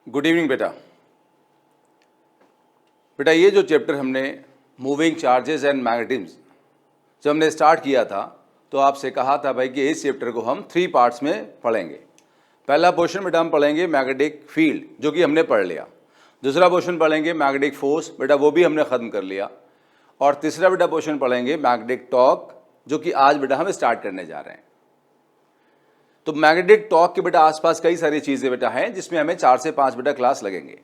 Good evening बेटा। बेटा ये जो चैप्टर हमने मूविंग चार्जेस एंड मैग्नेटिज्म जब हमने स्टार्ट किया था तो आपसे कहा था भाई कि इस चैप्टर को हम 3 पार्ट्स में पढ़ेंगे। पहला पोर्शन बेटा हम पढ़ेंगे मैग्नेटिक फील्ड, जो कि हमने पढ़ लिया। दूसरा पोर्शन पढ़ेंगे मैग्नेटिक फोर्स, बेटा वो भी हमने ख़त्म कर लिया। और तीसरा बेटा पोर्शन पढ़ेंगे मैग्नेटिक टॉर्क, जो कि आज बेटा हम स्टार्ट करने जा रहे हैं। तो मैग्नेटिक टॉर्क के बेटा आसपास कई सारी चीज़ें बेटा हैं जिसमें हमें 4 से 5 बेटा क्लास लगेंगे।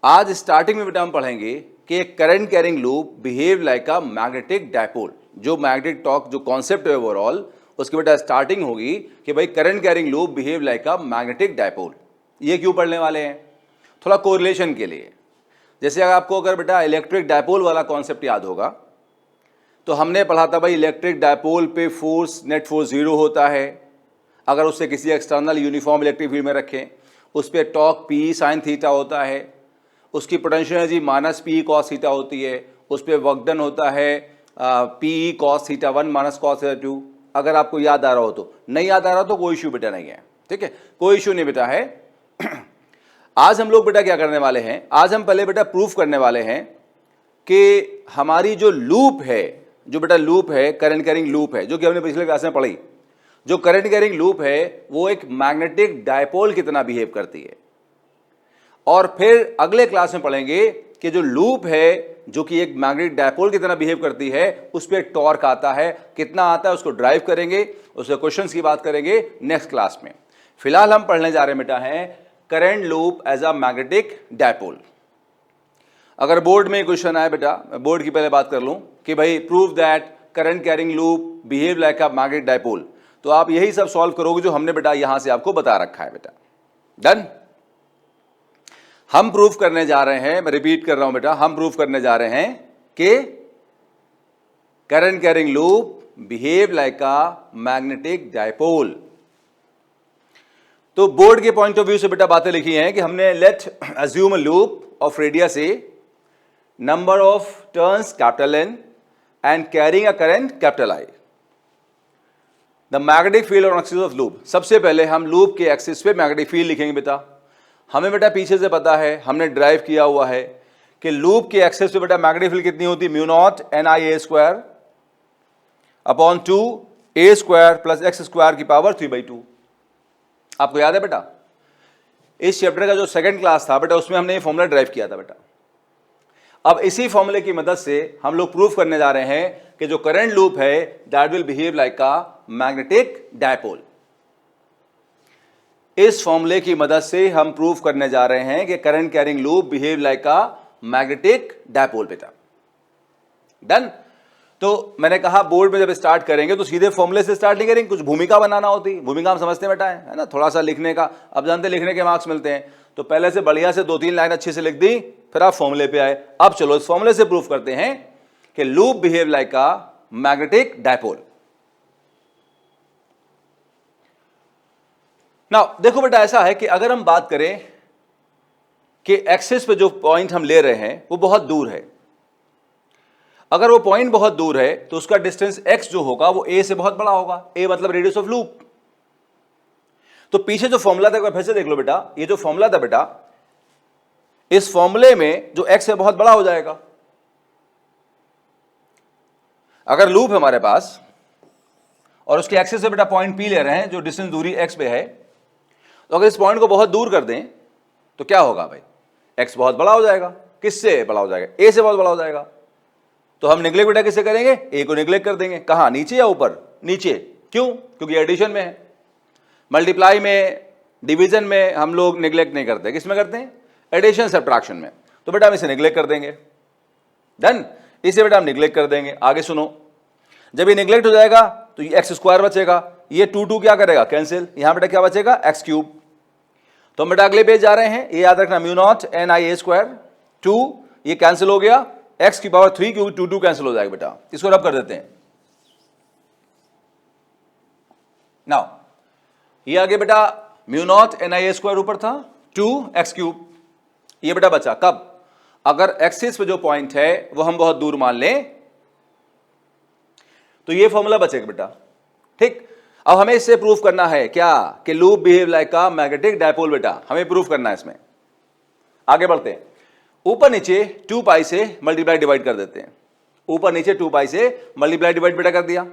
आज स्टार्टिंग में बेटा हम पढ़ेंगे कि एक current carrying loop behave like a magnetic dipole. जो मैग्नेटिक टॉर्क जो कॉन्सेप्ट है ओवरऑल, उसकी बेटा स्टार्टिंग होगी कि भाई current carrying loop behave like a magnetic dipole. ये क्यों पढ़ने वाले हैं? थोड़ा कोरिलेशन के लिए। जैसे आपको अगर बेटा इलेक्ट्रिक डायपोल वाला कॉन्सेप्ट याद होगा तो हमने पढ़ा था भाई इलेक्ट्रिक डायपोल पे फोर्स नेट फोर्स 0 होता है। अगर उससे किसी एक्सटर्नल यूनिफॉर्म इलेक्ट्रिक फील्ड में रखें, उस पर टॉर्क पी साइन थीटा होता है, उसकी potential energy minus P cos theta होती है, उस पर वर्क डन होता है P cos theta 1 minus cos theta 2। अगर आपको याद आ रहा हो तो, नहीं याद आ रहा तो कोई इशू बेटा नहीं है, ठीक है, कोई इशू नहीं बेटा है। आज हम लोग बेटा क्या करने वाले हैं, आज हम पहले बेटा प्रूफ करने वाले हैं कि हमारी जो लूप है, जो बेटा लूप है करंट कैरिंग लूप है, जो कि हमने पिछले क्लास में पढ़ी, जो करंट कैरिंग लूप है वो एक मैग्नेटिक डायपोल कितना बिहेव करती है। और फिर अगले क्लास में पढ़ेंगे कि जो लूप है जो कि एक मैग्नेटिक डायपोल की तरह बिहेव करती है, उस पर टॉर्क आता है, कितना आता है उसको ड्राइव करेंगे, उसके क्वेश्चंस की बात करेंगे नेक्स्ट क्लास में। फिलहाल हम पढ़ने जा रहे बेटा हैं current loop as a magnetic dipole. अगर बोर्ड में क्वेश्चन आए बेटा, बोर्ड की पहले बात कर लूं कि भाई prove that current carrying loop behave like a magnetic dipole, तो आप यही सब सॉल्व करोगे जो हमने बेटा यहां से आपको बता रखा है बेटा। डन। हम प्रूफ करने जा रहे हैं, मैं रिपीट कर रहा हूं बेटा, हम प्रूफ करने जा रहे हैं कि current carrying loop behave like a magnetic dipole. तो बोर्ड के पॉइंट ऑफ व्यू से बेटा बातें लिखी हैं कि हमने late assume a loop of radius A, number of turns capital N and carrying a current capital I. The magnetic field on axis of loop. सबसे पहले हम लूप के एक्सिस पे मैग्नेटिक फील्ड लिखेंगे बेटा। हमें बेटा पीछे से पता है, हमने ड्राइव किया हुआ है कि लूप के एक्सिस पे बेटा मैग्नेटिक फील्ड कितनी होती है, mu not an I A square upon 2 A square plus x square की पावर 3/2। आपको याद है बेटा इस चैप्टर का जो सेकंड क्लास था बेटा, उसमें हमने ये फॉर्मूला ड्राइव किया था बेटा। अब इसी फॉर्मूले की मदद से हम लोग प्रूफ करने जा रहे हैं कि जो करंट लूप है that will behave like a magnetic dipole. इस फॉर्मूले की मदद से हम प्रूफ करने जा रहे हैं कि current carrying loop behave like a magnetic dipole बेटा। डन। तो मैंने कहा बोर्ड में जब स्टार्ट करेंगे तो सीधे फॉर्मूले से स्टार्ट नहीं करेंगे, कुछ भूमिका बनाना होती, भूमिका हम समझते बेटा है ना, थोड़ा सा लिखने का, अब जानते लिखने के मार्क्स मिलते हैं, तो पहले से बढ़िया से 2-3 लाइन अच्छे से लिख दी, फिर आप फॉर्मूले पे आए। अब चलो इस फॉर्मूले से प्रूफ करते हैं कि loop behave like a magnetic dipole. Now देखो बेटा ऐसा है कि अगर हम बात करें कि एक्सिस पे जो पॉइंट हम ले रहे हैं वो बहुत दूर है, अगर वो पॉइंट बहुत दूर है तो उसका डिस्टेंस x जो होगा वो a से बहुत बड़ा होगा। a मतलब रेडियस ऑफ लूप। तो पीछे जो फॉर्मूला था एक बार फिर से देख लो बेटा, ये जो फॉर्मूला था बेटा, इस फॉर्मूले में जो x है बहुत बड़ा हो जाएगा। अगर लूप है हमारे पास और उसके एक्सिस से बेटा पॉइंट p ले रहे हैं जो डिस्टेंस दूरी x पे है, तो अगर इस पॉइंट को बहुत दूर कर दें तो क्या होगा भाई, x बहुत बड़ा हो जाएगा। किससे बड़ा हो जाएगा? a से बहुत बड़ा हो जाएगा। तो हम निगलेक्ट बेटा किससे करेंगे? a को निगलेक्ट कर देंगे। कहां, नीचे या ऊपर? नीचे। क्यों? क्योंकि एडिशन में है। मल्टीप्लाई में, डिवीजन में हम लोग निगलेक्ट नहीं करते, किस में करते हैं? एडिशन सब्ट्रैक्शन में। तो बेटा हम इसे निगलेक्ट कर देंगे। डन। इसे बेटा हम निगलेक्ट कर देंगे। आगे सुनो, जब ये निगलेक्ट हो जाएगा तो ये एक्स स्क्वायर बचेगा, ये 2 क्या करेगा? कैंसिल। यहां बेटा क्या बचेगा? X cube. तो हम बेटा अगले पेज जा रहे हैं, ये याद रखना mu not an I A square 2, ये कैंसिल हो गया, एक्स की पावर 3 क्योंकि 2 कैंसिल हो जाएगा बेटा। इसको रब कर देते हैं। नाउ ये आगे बेटा mu not an I A square ऊपर था 2 एक्स क्यूब, ये बेटा बचा कब? अगर एक्सिस पे जो पॉइंट है वो हम बहुत दूर मान लें तो ये फॉर्मूला बचेगा बेटा। ठीक। अब हमें इससे प्रूफ करना है क्या कि loop behave like a magnetic dipole बेटा, हमें प्रूफ करना है इसमें। आगे बढ़ते हैं, ऊपर नीचे 2 पाई से मल्टीप्लाई डिवाइड कर देते हैं, ऊपर नीचे 2 पाई से मल्टीप्लाई डिवाइड बेटा कर दिया।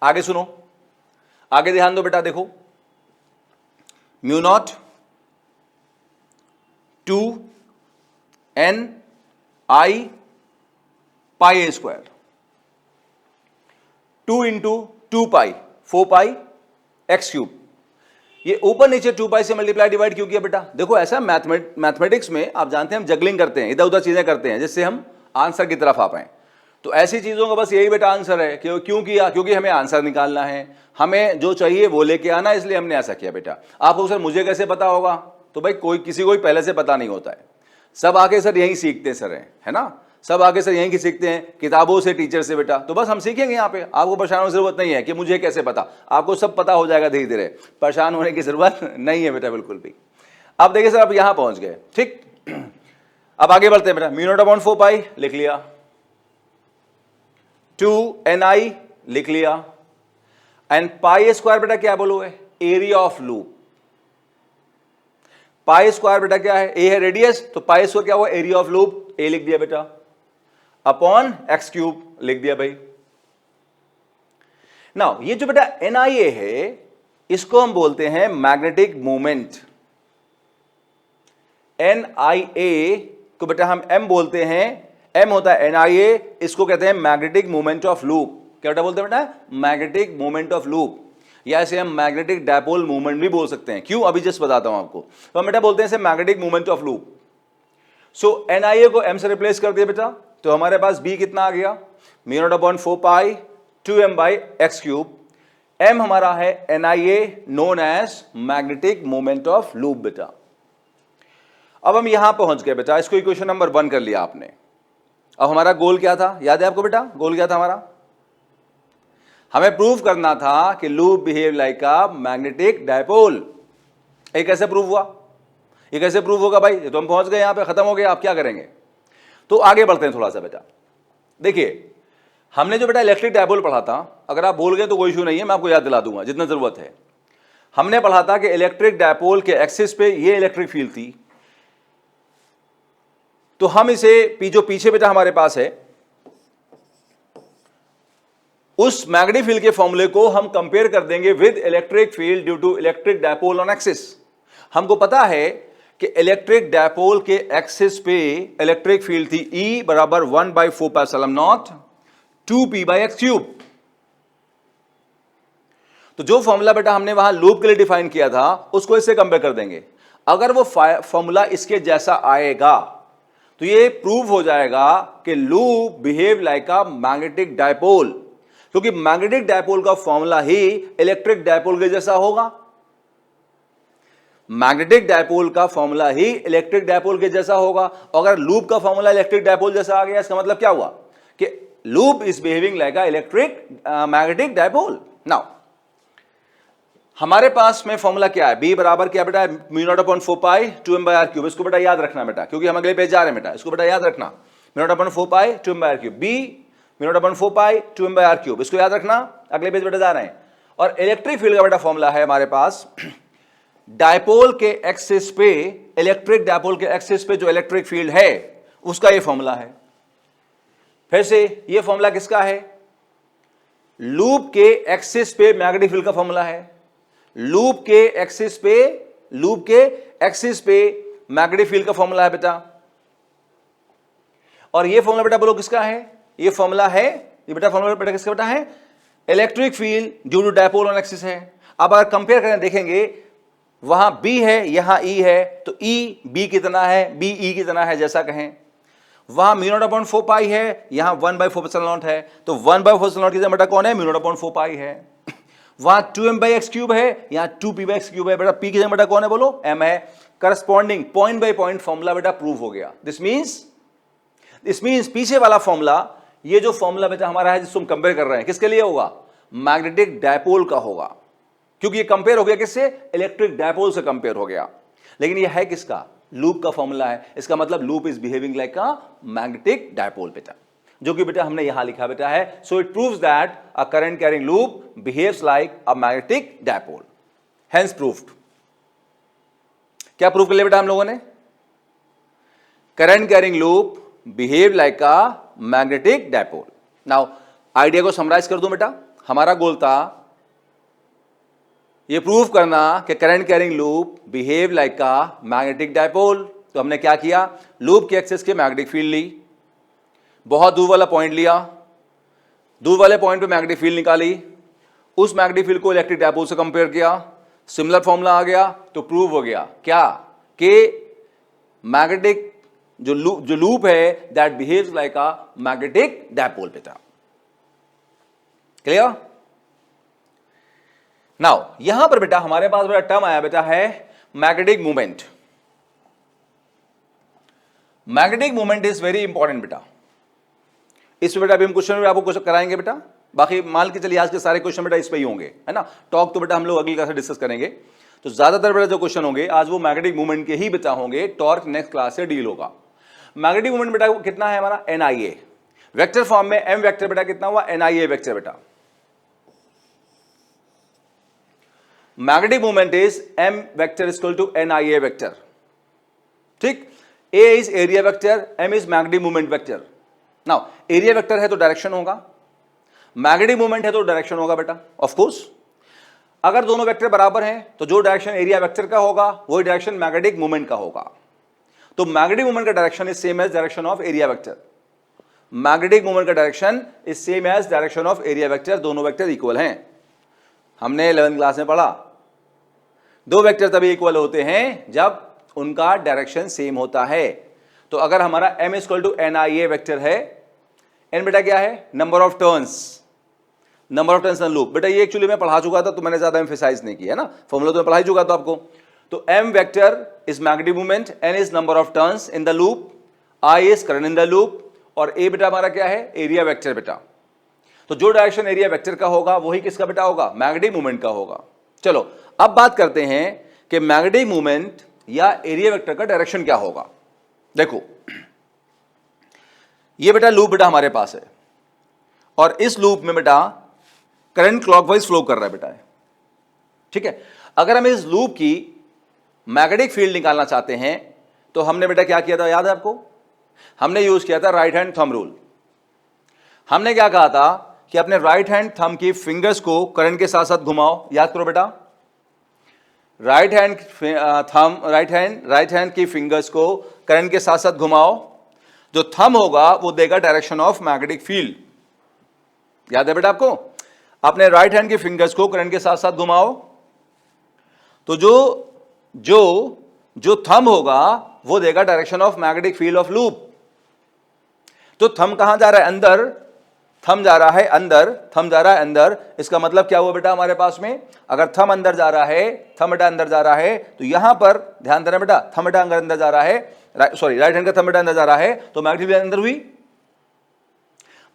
आगे सुनो, आगे ध्यान दो बेटा, देखो mu naught 2 n i pi A square, 2 into 2 pi 4 pi x cube. ये ऊपर नीचे 2 पाई से मल्टीप्लाई डिवाइड क्यों किया बेटा? देखो ऐसा मैथमेटिक्स में आप जानते हैं हम जगलिंग करते हैं, इधर उधर चीजें करते हैं जिससे हम आंसर की तरफ आ पाए। तो ऐसी चीजों का बस यही बेटा आंसर है कि क्यों किया, क्योंकि हमें आंसर निकालना है, हमें जो चाहिए वो लेके आना, इसलिए हमने ऐसा किया बेटा। आपको सर मुझे कैसे पता होगा? तो भाई कोई किसी को भी पहले से पता नहीं होता है, सब आके सर यही सीखते हैं सर, है ना, सब आगे सर यहीं की सीखते हैं, किताबों से, टीचर से बेटा। तो बस हम सीखेंगे यहाँ पे, आपको परेशान होने की जरूरत नहीं है कि मुझे कैसे पता, आपको सब पता हो जाएगा धीरे धीरे, परेशान होने की जरूरत नहीं है बेटा बिल्कुल भी। अब देखिए सर, अब यहाँ पहुंच गए, ठीक। अब आगे बढ़ते हैं बेटा, म्यू नॉट अपॉन 4 पाई लिख लिया, 2ni लिख लिया, एंड पाई स्क्वायर बेटा क्या बोलोगे? Area of loop. Pi square बेटा क्या है? ए है रेडियस, तो पाई स्क्वायर क्या हुआ? एरिया ऑफ लूप, ए लिख दिया बेटा, अपॉन एक्स क्यूब लिख दिया भाई। नाउ ये जो बेटा NIA है, इसको हम बोलते हैं मैग्नेटिक मोमेंट। NIA को बेटा हम M बोलते हैं, M होता है NIA, इसको कहते हैं मैग्नेटिक मोमेंट ऑफ लूप। क्या बेटा बोलते हैं बेटा? मैग्नेटिक मोमेंट ऑफ लूप, या इसे हम मैग्नेटिक डायपोल मूवमेंट भी बोल सकते हैं। क्यों? अभी जस्ट बताता हूं आपको। तो हम बेटा बोलते हैं इसे magnetic movement of loop. So NIA को M से रिप्लेस कर दिया बेटा, तो हमारे पास B कितना आ गया? Mu naught upon 4 pi 2m by x cube. M हमारा है NIA, known as magnetic moment of loop बेटा। अब हम यहां पहुंच गए बेटा, इसको इक्वेशन नंबर 1 कर लिया आपने। अब हमारा गोल क्या था, याद है आपको बेटा? गोल क्या था हमारा? हमें प्रूव करना था कि loop behave like a magnetic dipole. ये कैसे प्रूव हुआ? ये कैसे प्रूव होगा भाई? ये तो हम पहुंच गए, यहां पे खत्म हो गया, आप क्या करेंगे? तो आगे बढ़ते हैं थोड़ा सा बेटा। देखिए हमने जो बेटा इलेक्ट्रिक डायपोल पढ़ा था, अगर आप भूल गए तो कोई इशू नहीं है, मैं आपको याद दिला दूंगा जितना जरूरत है। हमने पढ़ा था कि इलेक्ट्रिक डायपोल के एक्सिस पे ये इलेक्ट्रिक फील्ड थी, तो हम इसे जो पीछे बेटा हमारे पास है, उस मैग्नेटिक फील्ड के फॉर्मूले को हम कंपेयर कर देंगे with electric field due to electric dipole on axis. हमको पता है कि इलेक्ट्रिक डायपोल के एक्सिस पे इलेक्ट्रिक फील्ड थी E बराबर 1/4 pi epsilon naught 2p by x cube. तो जो फॉर्मूला बेटा हमने वहां लूप के लिए डिफाइन किया था, उसको इससे कंपेयर कर देंगे। अगर वो फॉर्मूला इसके जैसा आएगा तो ये प्रूव हो जाएगा कि loop behave like a magnetic dipole, क्योंकि मैग्नेटिक डायपोल का फॉर्मूला ही इलेक्ट्रिक डायपोल के जैसा होगा। मैग्नेटिक डायपोल का फॉर्मूला ही इलेक्ट्रिक डायपोल के जैसा होगा। अगर लूप का फॉर्मूला इलेक्ट्रिक डायपोल जैसा आ गया, इसका मतलब क्या हुआ कि loop is behaving like a electric magnetic dipole. Now हमारे पास में फॉर्मूला क्या है? B बराबर क्या बेटा? Mu naught upon 4 pi 2m by r cube. इसको बेटा याद रखना बेटा, क्योंकि हम अगले पेज जा रहे हैं बेटा, इसको बेटा याद रखना। Mu naught upon 4 pi 2m by r cube, B mu naught upon 4 pi 2m by r cube, इसको याद रखना, अगले पेज बेटा जा रहे हैं। और इलेक्ट्रिक फील्ड का बेटा फॉर्मूला है हमारे पास, डायपोल के एक्सिस पे, इलेक्ट्रिक डायपोल के एक्सिस पे जो इलेक्ट्रिक फील्ड है उसका ये फॉर्मूला है। फिर से ये फॉर्मूला किसका है? लूप के एक्सिस पे मैग्नेटिक फील्ड का फॉर्मूला है। लूप के एक्सिस पे मैग्नेटिक फील्ड का फॉर्मूला है बेटा। और ये फॉर्मूला बेटा बोलो किसका है? ये फॉर्मूला है, ये बेटा फॉर्मूला बेटा किसका बेटा है? Electric field due to dipole on axis है। अब अगर कंपेयर करें देखेंगे, वहां B है, यहां E है, तो E B कितना है? B E कितना है जैसा कहें। वहां म्यू नॉट अपॉन 4 पाई है, यहां 1/4 एप्सिलॉन नॉट है, तो 1/4 एप्सिलॉन नॉट की बेटा कौन है? म्यू नॉट अपॉन 4 पाई है। वहां 2m बाई एक्स क्यूब है, यहां 2p बाई एक्स क्यूब है, बेटा p की जगह बेटा कौन है बोलो? m है। Corresponding point by point formula बेटा प्रूव हो गया। दिस मींस पीछे वाला फॉर्मूला, ये जो फॉर्मूला बेटा हमारा है जिसको हम कंपेयर कर रहे हैं, किसके लिए होगा? मैग्नेटिक डायपोल का होगा, क्योंकि ये कंपेयर हो गया किससे? इलेक्ट्रिक डायपोल से कंपेयर हो गया। लेकिन ये है किसका? लूप का फॉर्मूला है। इसका मतलब loop is behaving like a magnetic dipole बेटा। जो कि बेटा हमने यहां लिखा बेटा है। So it proves that a current carrying loop behaves like a magnetic dipole, hence proved. क्या प्रूव कर लिया बेटा हम लोगों ने? Current carrying loop behave like a magnetic dipole. Now idea को समराइज कर दूं बेटा, हमारा गोल था ये प्रूव करना कि current carrying loop behave like a magnetic dipole. तो हमने क्या किया, लूप के एक्सिस के मैग्नेटिक फील्ड ली, बहुत दूर वाला पॉइंट लिया, दूर वाले पॉइंट पे मैग्नेटिक फील्ड निकाली, उस मैग्नेटिक फील्ड को इलेक्ट्रिक डायपोल से कंपेयर किया, सिमिलर फॉर्मूला आ गया, तो प्रूव हो गया क्या कि मैग्नेटिक जो लूप है that behaves like a magnetic dipole बेटा। क्लियर? नाउ यहां पर बेटा हमारे पास बेटा टर्म आया बेटा है magnetic movement. Magnetic movement is very important बेटा। इस बेटा अभी हम क्वेश्चन आपको क्वेश्चन कराएंगे बेटा, बाकी मान के चलिए आज के सारे क्वेश्चन बेटा इस पे ही होंगे, है ना। टॉक तो बेटा हम लोग अगली क्लास में डिस्कस करेंगे, तो ज्यादातर बेटा जो क्वेश्चन होंगे आज वो मैग्नेटिक मूवमेंट के ही बेटा होंगे। टॉर्क नेक्स्ट क्लास से डील होगा। मैग्नेटिक मूवमेंट बेटा कितना है हमारा, NIA वेक्टर फॉर्म में। M वेक्टर बेटा कितना हुआ, NIA वेक्टर बेटा। Magnetic movement is M vector is equal to NIA vector, ठीक। A is area vector, M is magnetic movement vector. Now area vector है तो डायरेक्शन होगा, मैग्नेटिक मूवमेंट है तो डायरेक्शन होगा बेटा ऑफ कोर्स। अगर दोनों वेक्टर बराबर हैं तो जो डायरेक्शन एरिया वेक्टर का होगा वही डायरेक्शन मैग्नेटिक मूवमेंट का होगा। तो मैग्नेटिक मूवमेंट का direction is same as direction of area vector. Magnetic movement का direction is same as direction of area vector, दोनों वेक्टर इक्वल हैं। हमने 11th क्लास में पढ़ा दो वेक्टर तभी इक्वल होते हैं जब उनका डायरेक्शन सेम होता है। तो अगर हमारा M equal to NIA vector है, N बेटा क्या है, number of turns, number of turns in loop. बेटा ये एक्चुअली मैं पढ़ा चुका था तो मैंने ज्यादा एम्फेसाइज नहीं किया, है ना, फॉर्मूला तो मैं पढ़ा ही चुका था आपको। तो M vector is magnetic movement, N is number of turns in the loop, I is current in the loop, और A बेटा हमारा क्या है, एरिया वेक्टर बेटा। तो जो डायरेक्शन एरिया वेक्टर का होगा वही किसका बेटा होगा, मैग्नेटिक मूवमेंट का होगा। चलो अब बात करते हैं कि मैग्नेटिक मूवमेंट या एरिया वेक्टर का डायरेक्शन क्या होगा। देखो ये बेटा लूप बेटा हमारे पास है और इस लूप में बेटा करंट क्लॉकवाइज फ्लो कर रहा है बेटा, ठीक है। अगर हम इस लूप की मैग्नेटिक फील्ड निकालना चाहते हैं तो हमने बेटा क्या किया था, याद है आपको, हमने यूज किया था राइट हैंड थंब रूल। हमने क्या कहा था कि अपने राइट हैंड थंब की फिंगर्स को करंट के साथ साथ घुमाओ, याद करो बेटा। राइट हैंड की फिंगर्स को करंट के साथ साथ घुमाओ, जो थंब होगा वो देगा डायरेक्शन ऑफ मैग्नेटिक फील्ड, याद है बेटा आपको। अपने राइट हैंड की फिंगर्स को करंट के साथ साथ घुमाओ तो जो थंब होगा वो देगा direction of magnetic field of loop. तो थंब कहां जा रहा है, अंदर, थंब जा रहा है अंदर, थंब जा रहा है अंदर। इसका मतलब क्या हुआ बेटा हमारे पास में, अगर थंब अंदर जा रहा है, थंब बेटा अंदर जा रहा है, तो यहां पर ध्यान देना बेटा, थंब बेटा अंदर जा रहा है, सॉरी राइट हैंड का थंब बेटा अंदर जा रहा है, तो मैग्नेटिक फील्ड अंदर हुई,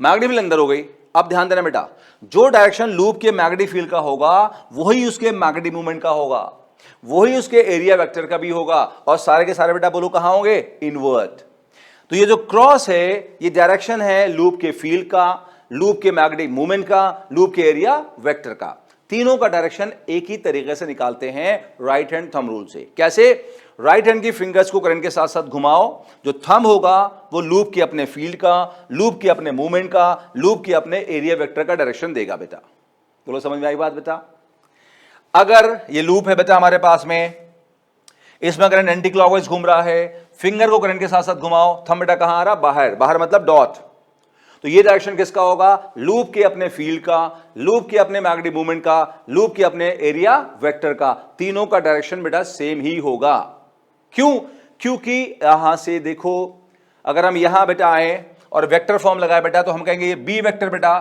मैग्नेटिक फील्ड अंदर हो गई। अब ध्यान देना बेटा, जो डायरेक्शन लूप के मैग्नेटिक फील्ड का होगा वही उसके मैग्नेटिक मूवमेंट का होगा, वही उसके एरिया वेक्टर का भी होगा, और सारे के सारे बेटा बोलो कहां होंगे, इनवर्ट। तो ये जो क्रॉस है ये डायरेक्शन है लूप के फील्ड का, लूप के मैग्नेटिक मूवमेंट का, लूप के एरिया वेक्टर का। तीनों का डायरेक्शन एक ही तरीके से निकालते हैं राइट हैंड थंब रूल से। कैसे, राइट हैंड की फिंगर्स को करंट के साथ साथ घुमाओ, जो थंब होगा वो लूप के अपने फील्ड का, लूप के अपने मूवमेंट का, लूप के अपने एरिया वेक्टर का डायरेक्शन देगा बेटा। बोलो समझ में आई बात बेटा। अगर ये लूप है बेटा हमारे पास में, इसमें करंट एंटी क्लॉकवाइज घूम रहा है, फिंगर को करंट के साथ साथ घुमाओ, थंब बेटा कहां आ रहा, बाहर, बाहर मतलब डॉट, तो ये डायरेक्शन किसका होगा, लूप के अपने फील्ड का, लूप के अपने मैग्नेटिक मूवमेंट का, लूप के अपने एरिया वेक्टर का। तीनों का डायरेक्शन बेटा सेम ही होगा। क्यों, क्योंकि यहां से देखो, अगर हम यहां बेटा आए और वेक्टर फॉर्म लगाए बेटा तो हम कहेंगे ये बी वेक्टर बेटा,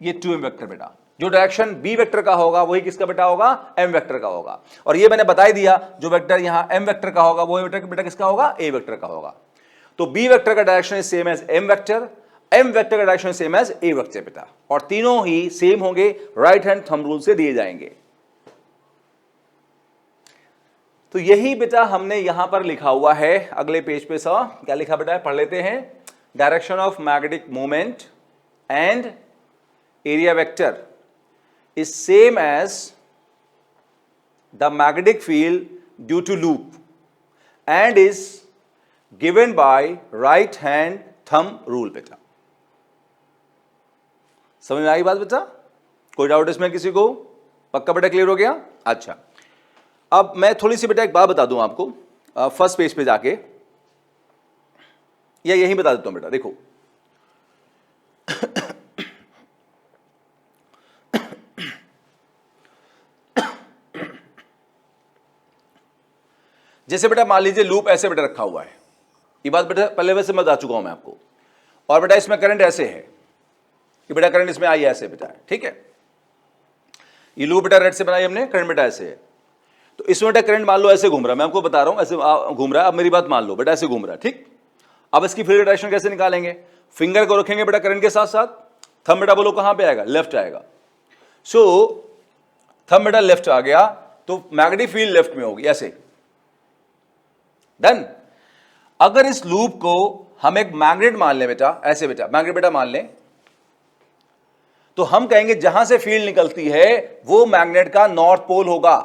ये 2m वेक्टर बेटा। जो डायरेक्शन बी वेक्टर का होगा वही किसका बेटा होगा, m वेक्टर का होगा। और ये मैंने बता ही दिया, जो वेक्टर यहां m वेक्टर का होगा वही वेक्टर बेटा किसका होगा, a वेक्टर का होगा। तो बी वेक्टर का direction is same as m vector, m vector का direction same as a vector बेटा, और तीनों ही सेम होंगे, राइट हैंड थंब रूल से दिए जाएंगे। तो यही बेटा हमने यहां पर लिखा हुआ है। अगले पेज पे सा क्या लिखा बेटा, पढ़ लेते हैं। direction of magnetic moment and area vector is same as the magnetic field due to loop and is given by right hand thumb rule। बेटा समझ में आई बात बेटा? कोई डाउट इसमें किसी को? पक्का बेटा क्लियर हो गया? अच्छा, अब मैं थोड़ी सी बेटा एक बात बता दूं आपको, फर्स्ट पेज पे जाके, या यही बता देता हूं बेटा। देखो जैसे बेटा मान लीजिए लूप ऐसे बेटा रखा हुआ है, ये बात बेटा पहले वैसे मैं बता चुका हूं मैं आपको, और बेटा इसमें करंट ऐसे है कि बेटा करंट इसमें आई ऐसे बेटा है, ठीक है। ये लूप बेटा रेड से बनाई हमने, करंट बेटा ऐसे है, तो इसमें बेटा करंट मान लो ऐसे घूम रहा है, मैं आपको बता रहा हूं ऐसे घूम रहा है। अब मेरी बात मान लो बेटा ऐसे घूम रहा है, ठीक। अब इसकी फिंगर डायरेक्शन कैसे निकालेंगे? फिंगर को रखेंगे बेटा करंट के साथ साथ, थंब बेटा बोलो कहां पे आएगा? लेफ्ट आएगा। सो थंब बेटा लेफ्ट आ गया तो मैग्नेटिक फील्ड लेफ्ट में होगी, ऐसे डन। अगर इस लूप को हम एक मैग्नेट मान लें बेटा, ऐसे बेटा मैग्नेट बेटा मान लें, तो हम कहेंगे जहां से फील्ड निकलती है वो मैग्नेट का नॉर्थ पोल होगा,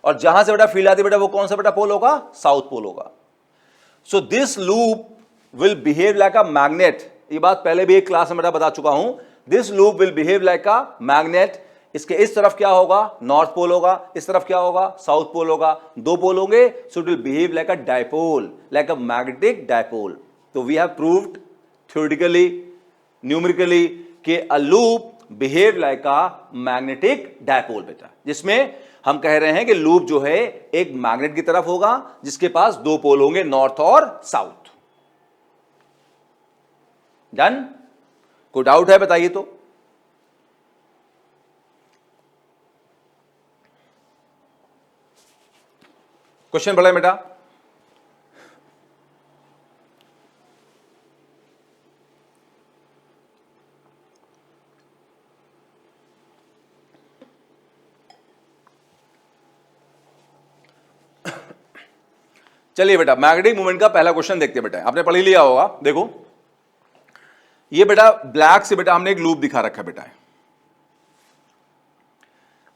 और जहां से बेटा फील्ड आती है बेटा वो कौन सा बेटा पोल होगा? साउथ पोल होगा। So this loop will behave like a magnet. ये बात पहले भी एक क्लास में बेटा बता चुका हूं। This loop will behave like a magnet. इसके इस तरफ क्या होगा? नॉर्थ पोल होगा, इस तरफ क्या होगा? साउथ पोल होगा, दो पोल होंगे। So it will behave like a dipole, like a magnetic dipole. तो we have proved theoretically, numerically कि a loop behave like a magnetic dipole बेटा, जिसमें हम कह रहे हैं कि लूप जो है एक मैग्नेट की तरफ होगा जिसके पास दो पोल होंगे, नॉर्थ और साउथ। डन? कोई डाउट है बताइए तो? क्वेश्चन बड़ा है बेटा। चलिए बेटा मैग्नेटिक मूवमेंट का पहला क्वेश्चन देखते हैं बेटा, आपने पढ़ ही लिया होगा। देखो ये बेटा ब्लैक से बेटा हमने एक लूप दिखा रखा है बेटा।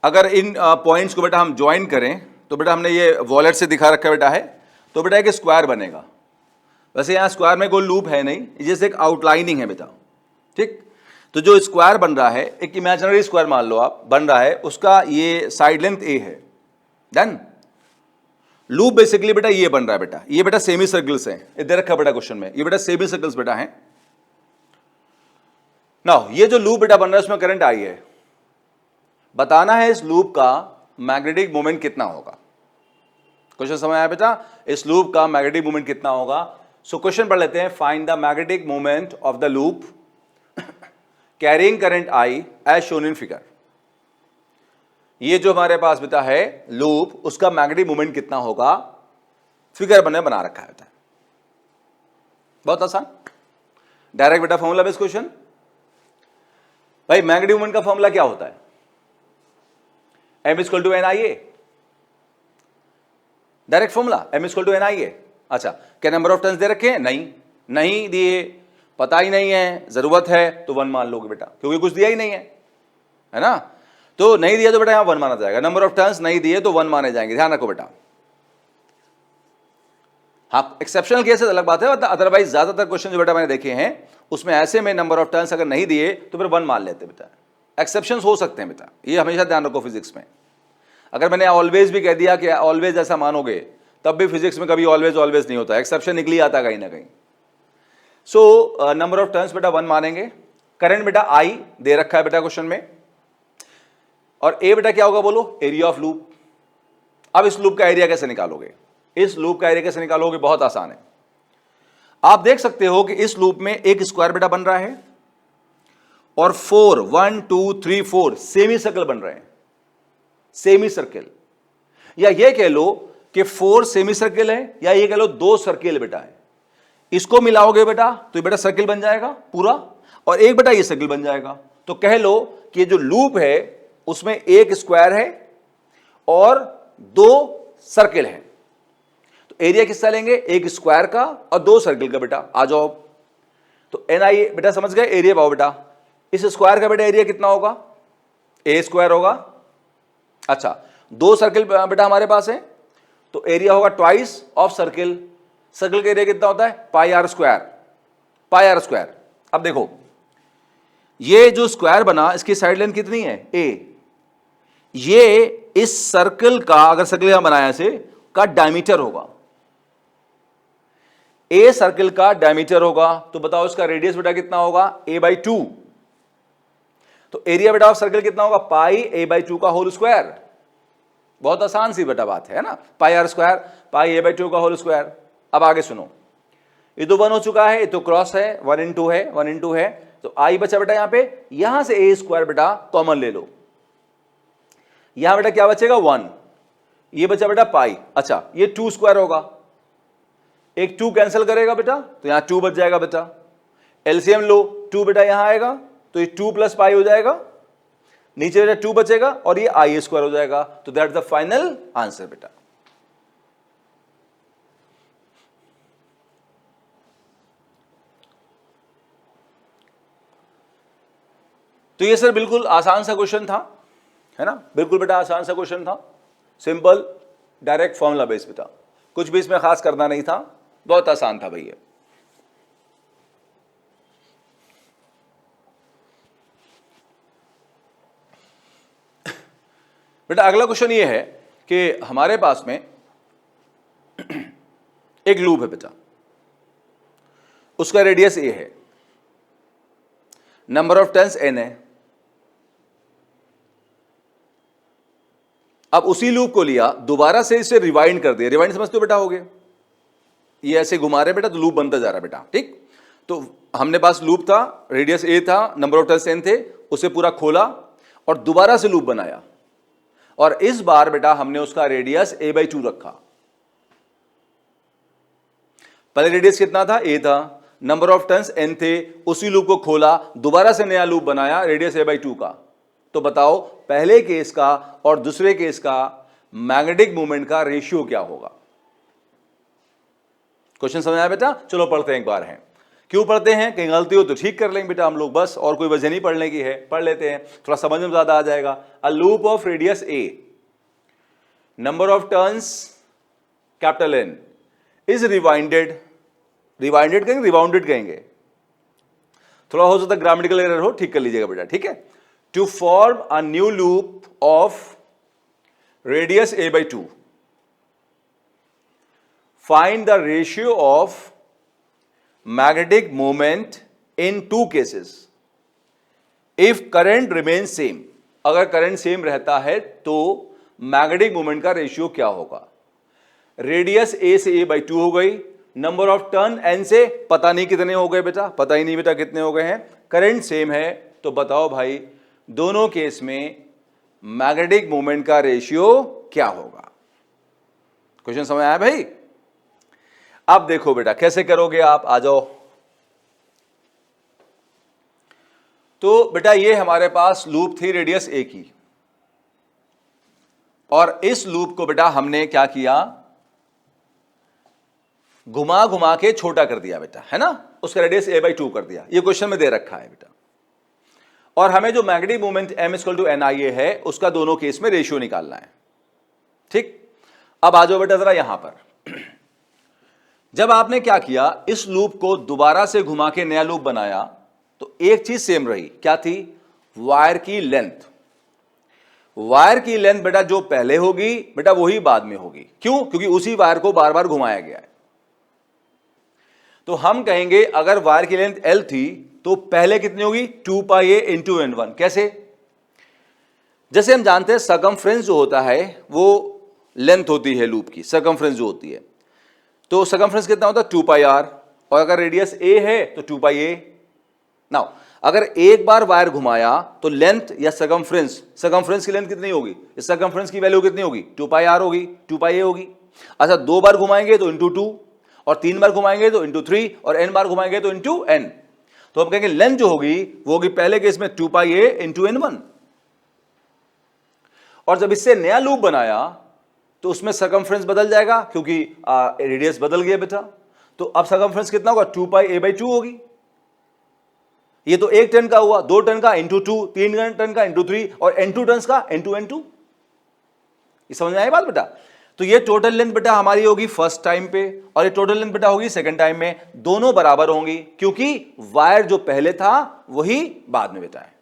अगर इन पॉइंट्स को बेटा हम ज्वाइन करें तो बेटा हमने ये वॉलेट से दिखा रखा बेटा है, तो बेटा एक स्क्वायर बनेगा। वैसे यहां स्क्वायर में कोई लूप है नहीं, जैसे एक आउटलाइनिंग है बेटा, ठीक। तो जो स्क्वायर बन रहा है, एक इमेजिनरी स्क्वायर मान लो आप बन रहा है, उसका ये साइड लेंथ ए है। डन? लूप बेसिकली बेटा ये बन रहा है बेटा, ये बेटा सेमी सर्कल्स हैं, इधर रखा बेटा क्वेश्चन में, ये बेटा सेमी सर्कल्स बेटा हैं। नाउ ये जो लूप बेटा बन रहा है उसमें करंट आई है, बताना है इस लूप का मैग्नेटिक मोमेंट कितना होगा। क्वेश्चन समझ आया बेटा? इस लूप का मैग्नेटिक मोमेंट कितना होगा। सो क्वेश्चन पढ़ लेते हैं। Find the magnetic moment of the loop carrying current I as shown in figure. ये जो हमारे पास बेटा है लूप, उसका मैग्नेटिक मोमेंट कितना होगा, फिगर बना रखा है बेटा। बहुत आसान, डायरेक्ट बेटा फॉर्मूला बेस्ड क्वेश्चन। भाई मैग्नेटिक मोमेंट का फॉर्मूला क्या होता है? M equal to N I A, direct formula M equal to N I A. अच्छा, क्या नंबर ऑफ टर्न्स दे रखे हैं? नहीं दिए, पता ही नहीं है, जरूरत है तो 1 मान लोगे बेटा, क्योंकि कुछ दिया ही नहीं है ना। तो नहीं दिया तो बेटा यहां 1 माना जाएगा। नंबर ऑफ टर्न्स नहीं दिए तो 1 माने जाएंगे, ध्यान रखो बेटा। हाँ, एक्सेप्शनल केसेस अलग बात है, अदरवाइज ज्यादातर क्वेश्चन जो बेटा मैंने देखे हैं उसमें ऐसे में नंबर ऑफ टर्न्स अगर नहीं दिए तो फिर 1 मान लेते बेटा। एक्सेप्शंस हो सकते हैं बेटा, ये हमेशा ध्यान रखो फिजिक्स में। अगर मैंने ऑलवेज भी कह दिया कि ऑलवेज ऐसा मानोगे, तब भी फिजिक्स में कभी ऑलवेज नहीं होता, एक्सेप्शन निकली आता कहीं ना कहीं। सो नंबर ऑफ टर्न्स बेटा 1 मानेंगे। करंट बेटा आई दे रखा है बेटा क्वेश्चन में, और ए बेटा क्या होगा बोलो? Area of loop. अब इस लूप का एरिया कैसे निकालोगे? इस लूप का एरिया कैसे निकालोगे? बहुत आसान है। आप देख सकते हो कि इस लूप में एक स्क्वायर बेटा बन रहा है और 1 2 3 4 सेमी सर्कल बन रहे हैं। सेमी सर्कल, या ये कह लो कि 4 सेमी सर्कल है, या ये कह लो 2 सर्कल बेटा है। इसको मिलाओगे बेटा तो ये बेटा सर्कल बन जाएगा पूरा, और एक बेटा ये सर्कल बन जाएगा। तो कह लो कि जो लूप है उसमें एक स्क्वायर है और 2 सर्कल है। तो एरिया किसका लेंगे? एक स्क्वायर का और 2 सर्कल का बेटा। आ जाओ, तो एन आई बेटा समझ गए, एरिया पाओ बेटा, इस स्क्वायर का बेटा एरिया कितना होगा, ए स्क्वायर होगा। अच्छा, दो सर्किल बेटा हमारे पास है, तो एरिया होगा ट्वाइस ऑफ सर्किल, सर्किल का एरिया कितना होता है, pi R square, pi R square. अब देखो ये जो स्क्वायर बना इसकी साइड लेंथ कितनी है, ए, ये इस सर्कल का, अगर सर्कल यहां बनाया से, का डायमीटर होगा, ए सर्कल का डायमीटर होगा, तो बताओ इसका रेडियस बेटा कितना होगा, a बाई 2। तो एरिया बेटा ऑफ सर्कल कितना होगा, पाई a बाई 2 का होल स्क्वायर। बहुत आसान सी बेटा बात है ना, pi R square pi a by 2 का होल स्क्वायर। अब आगे सुनो, ये तो 1 हो चुका है, ये तो क्रॉस है, 1 इंटू है, 1 इंटू है, तो आई बचा बेटा यहां पे, यहां से ए स्क्वायर बेटा कॉमन ले लो, यहां बेटा क्या बचेगा 1, ये बचा बेटा पाई। अच्छा, ये 2 स्क्वायर होगा, एक 2 कैंसिल करेगा बेटा, तो यहां 2 बच जाएगा बेटा, एलसीएम लो, 2 बेटा यहां आएगा, तो ये 2 प्लस पाई हो जाएगा, नीचे बेटा 2 बचेगा और ये आई स्क्वायर हो जाएगा। तो that is the final answer बेटा। तो ये सर बिल्कुल आसान सा क्वेश्चन था, है ना, बिल्कुल बेटा आसान सा क्वेश्चन था, सिंपल डायरेक्ट फॉर्मूला बेस बेटा, कुछ भी इसमें खास करना नहीं था, बहुत आसान था भैया। बेटा अगला क्वेश्चन ये है कि हमारे पास में एक लूप है बेटा, उसका रेडियस ए है, नंबर ऑफ टर्न्स एन है। अब उसी लूप को लिया, दोबारा से इसे रिवाइंड कर दिया, रिवाइंड समझते हो बेटा, हो गया, ये ऐसे घुमा रहे बेटा तो लूप बनता जा रहा है बेटा, ठीक। तो हमने पास लूप था, रेडियस ए था, नंबर ऑफ टर्न्स एन थे, उसे पूरा खोला और दोबारा से लूप बनाया, और इस बार बेटा हमने उसका रेडियस a बाई 2 रखा। पहले रेडियस कितना था, a था, नंबर ऑफ टर्न्स n थे, उसी लूप को खोला, दोबारा से नया लूप बनाया, रेडियस a बाई 2 का। तो बताओ पहले केस का और दूसरे केस का मैग्नेटिक मोमेंट का रेशियो क्या होगा। क्वेश्चन समझ आया बेटा, चलो पढ़ते हैं एक बार। हैं क्यों पढ़ते हैं, कहीं गलती हो तो ठीक कर लेंगे बेटा हम लोग, बस, और कोई वजह नहीं पढ़ने की है, पढ़ लेते हैं, थोड़ा समझ में ज्यादा आ जाएगा। A loop of radius a, number of turns capital N is rewinded, rewinded कहेंगे, रिवाउंडेड कहेंगे, थोड़ा हो सकता है ग्रामेटिकल एरर हो, ठीक कर लीजिएगा बेटा, ठीक है। To form a new loop of radius a by 2, find the ratio of magnetic moment in 2 cases if current remains same। अगर करंट सेम रहता है तो मैग्नेटिक मोमेंट का रेशियो क्या होगा। रेडियस a से a बाई 2 हो गई, नंबर ऑफ टर्न n से पता नहीं कितने हो गए बेटा, पता ही नहीं बेटा कितने हो गए हैं, करंट सेम है, तो बताओ भाई दोनों केस में मैग्नेटिक मोमेंट का रेशियो क्या होगा। क्वेश्चन समझ आया भाई। अब देखो बेटा कैसे करोगे आप, आ जाओ। तो बेटा ये हमारे पास लूप थी रेडियस a की, और इस लूप को बेटा हमने क्या किया, घुमा घुमा के छोटा कर दिया बेटा, है ना, उसका रेडियस a बाई 2 कर दिया। ये क्वेश्चन में दे रखा है बेटा, और हमें जो magnetic moment m equal to NIA है उसका दोनों केस में रेशियो निकालना है, ठीक। अब आ जाओ बेटा जरा यहां पर, जब आपने क्या किया, इस लूप को दोबारा से घुमा के नया लूप बनाया, तो एक चीज सेम रही, क्या थी, वायर की लेंथ। वायर की लेंथ बेटा जो पहले होगी बेटा वही बाद में होगी, क्यों, क्योंकि उसी वायर को बार बार घुमाया गया है। तो हम कहेंगे अगर वायर की लेंथ L थी तो पहले कितनी होगी, 2 पाई a इंटू N1। कैसे, जैसे हम जानते हैं सर्कमफ्रेंस जो होता है वो लेंथ होती है लूप की, सर्कमफ्रेंस जो होती है, तो सर्कमफ्रेंस कितना होता है 2 पाई r, और अगर रेडियस a है तो 2 पाई a। नाउ अगर एक बार वायर घुमाया तो लेंथ या सर्कमफ्रेंस की लेंथ कितनी होगी, इस सर्कमफ्रेंस की वैल्यू कितनी होगी, 2 पाई r होगी, 2 पाई a होगी। अच्छा, 2 बार घुमाएंगे तो इंटू 2, और 3 बार घुमाएंगे तो इंटू 3, और n बार घुमाएंगे तो इंटू n। तो हम कहेंगे लेंथ जो होगी वो होगी पहले केस में 2 पाई a इंटू N1, और जब इससे नया लूप बनाया तो उसमें सर्कमफ्रेंस बदल जाएगा क्योंकि रेडियस बदल गया बेटा, तो अब सर्कमफ्रेंस कितना होगा, 2 पाई a बाई 2 होगी। ये तो 1 टन का हुआ, 2 टन का इंटू 2, 3 टन का इंटू 3 और N2 टन का इंटू N2। ये समझ में आई बात बेटा? तो ये टोटल लेंथ बेटा हमारी होगी फर्स्ट टाइम पे और ये टोटल लेंथ बेटा होगी सेकंड टाइम में, दोनों बराबर होंगी क्योंकि वायर जो पहले था वही बाद में बेटा है।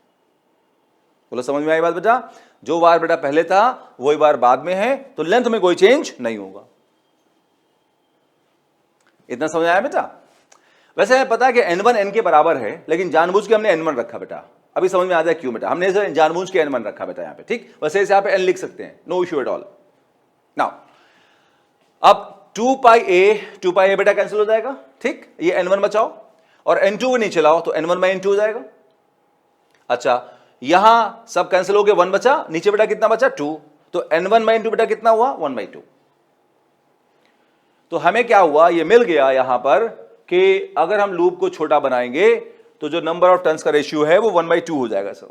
बोलो समझ में आई बात बेटा? जो वायर बेटा पहले था वही वायर बाद में है, तो लेंथ में कोई चेंज नहीं होगा। इतना समझ आया बेटा? वैसे हमें पता है कि N1 N के बराबर है, लेकिन जानबूझ के हमने N1 रखा बेटा। अभी समझ में आ जाए क्यों बेटा हमने इसे जानबूझ के N1 रखा बेटा यहाँ पे, ठीक। वैसे इसे यहाँ पे N लिख सकते हैं, no issue at all. Now अब 2 पाई a बेटा कैंसिल हो जाएगा, ठीक। ये N1 बचाओ और N2 को नीचे लाओ तो N1 बाई N2 हो जाएगा। अच्छा यहां सब कैंसिल हो गए, 1 बचा, नीचे बेटा कितना बचा 2, तो N1 बाई N2 बेटा कितना हुआ 1/2। तो हमें क्या हुआ, ये मिल गया यहां पर कि अगर हम लूप को छोटा बनाएंगे तो जो नंबर ऑफ टर्न्स का रेशियो है वो 1/2 हो जाएगा सर,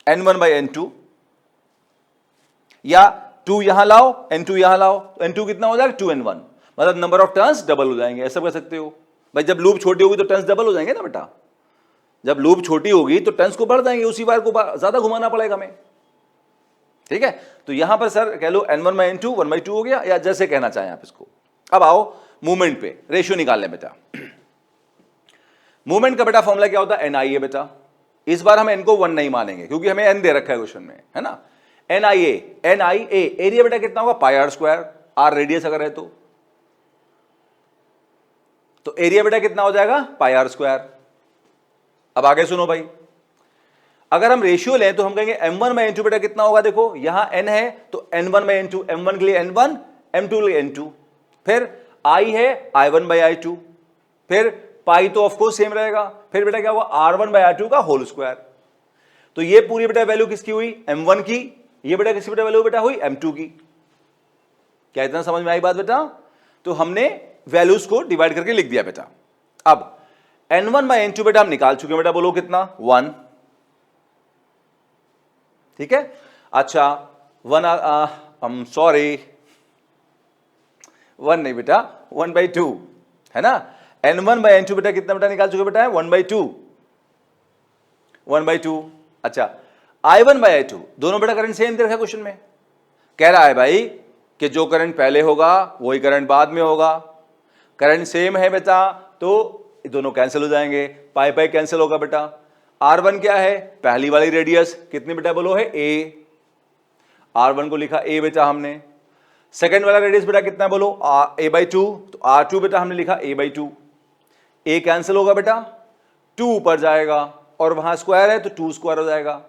N1 बाई N2, या 2 यहां लाओ N2 यहां लाओ तो N2 कितना हो जाएगा 2N1, मतलब नंबर ऑफ टर्न्स डबल हो जाएंगे। ऐसा कर सकते हो भाई, जब लूप छोटी होगी तो टर्न्स डबल हो जाएंगे ना बेटा, जब लूप छोटी होगी तो टर्न्स को बढ़ जाएंगे, उसी वायर को ज्यादा घुमाना पड़ेगा हमें, ठीक है। तो यहां पर सर कह लो N1 बाई N2 1/2 हो गया, या जैसे कहना चाहें आप इसको। अब आओ मूवमेंट पे रेशियो निकाल लें बेटा। मूवमेंट का बेटा फॉर्मूला क्या होता है, NI है बेटा। इस बार हम N को 1 नहीं मानेंगे क्योंकि हमें N दे रखा है क्वेश्चन में, है ना। NIA एरिया बेटा कितना होगा पाई आर स्क्वायर, आर रेडियस अगर है तो एरिया बेटा कितना हो जाएगा पाई आर स्क्वायर। अब आगे सुनो भाई, अगर हम रेशियो लें तो हम कहेंगे M1 बाई N2 बेटा कितना होगा, देखो यहां N है तो N1 बाई N2, M1 के लिए N1, M2 के लिए N2, फिर I है I1 बाई I2, फिर पाई तो ऑफकोर्स सेम रहेगा, फिर बेटा क्या हुआ R1 बाई R2 का होल स्क्वायर। तो ये पूरी बेटा वैल्यू किसकी हुई M1 की, ये बेटा किसकी बेटा वैल्यू बेटा हुई M2 की। क्या इतना समझ में आई बात बेटा? तो हमने वैल्यूज को डिवाइड करके लिख दिया बेटा। अब N1 बाई N2 बेटा हम निकाल चुके हैं बेटा, बोलो कितना 1, ठीक है। अच्छा 1 सॉरी 1 नहीं बेटा 1/2 है ना। N1 बाई N2 बेटा कितना बेटा निकाल चुके बेटा 1/2। अच्छा I1 बाई I2 दोनों बेटा करंट सेम दे रखा है क्वेश्चन में, कह रहा है भाई कि जो करंट पहले होगा वही करंट बाद में होगा। करंट सेम है बेटा तो दोनों कैंसिल हो जाएंगे, पाई पाई कैंसिल होगा बेटा। R1 क्या है, पहली वाली रेडियस कितनी बेटा बोलो है A, R1 को लिखा A बेटा हमने। सेकंड वाला रेडियस बेटा कितना बोलो A/2, तो R2 बेटा हमने लिखा A/2। A कैंसिल होगा बेटा, 2 ऊपर जाएगा और वहां स्क्वायर है तो 2 स्क्वायर हो जाएगा,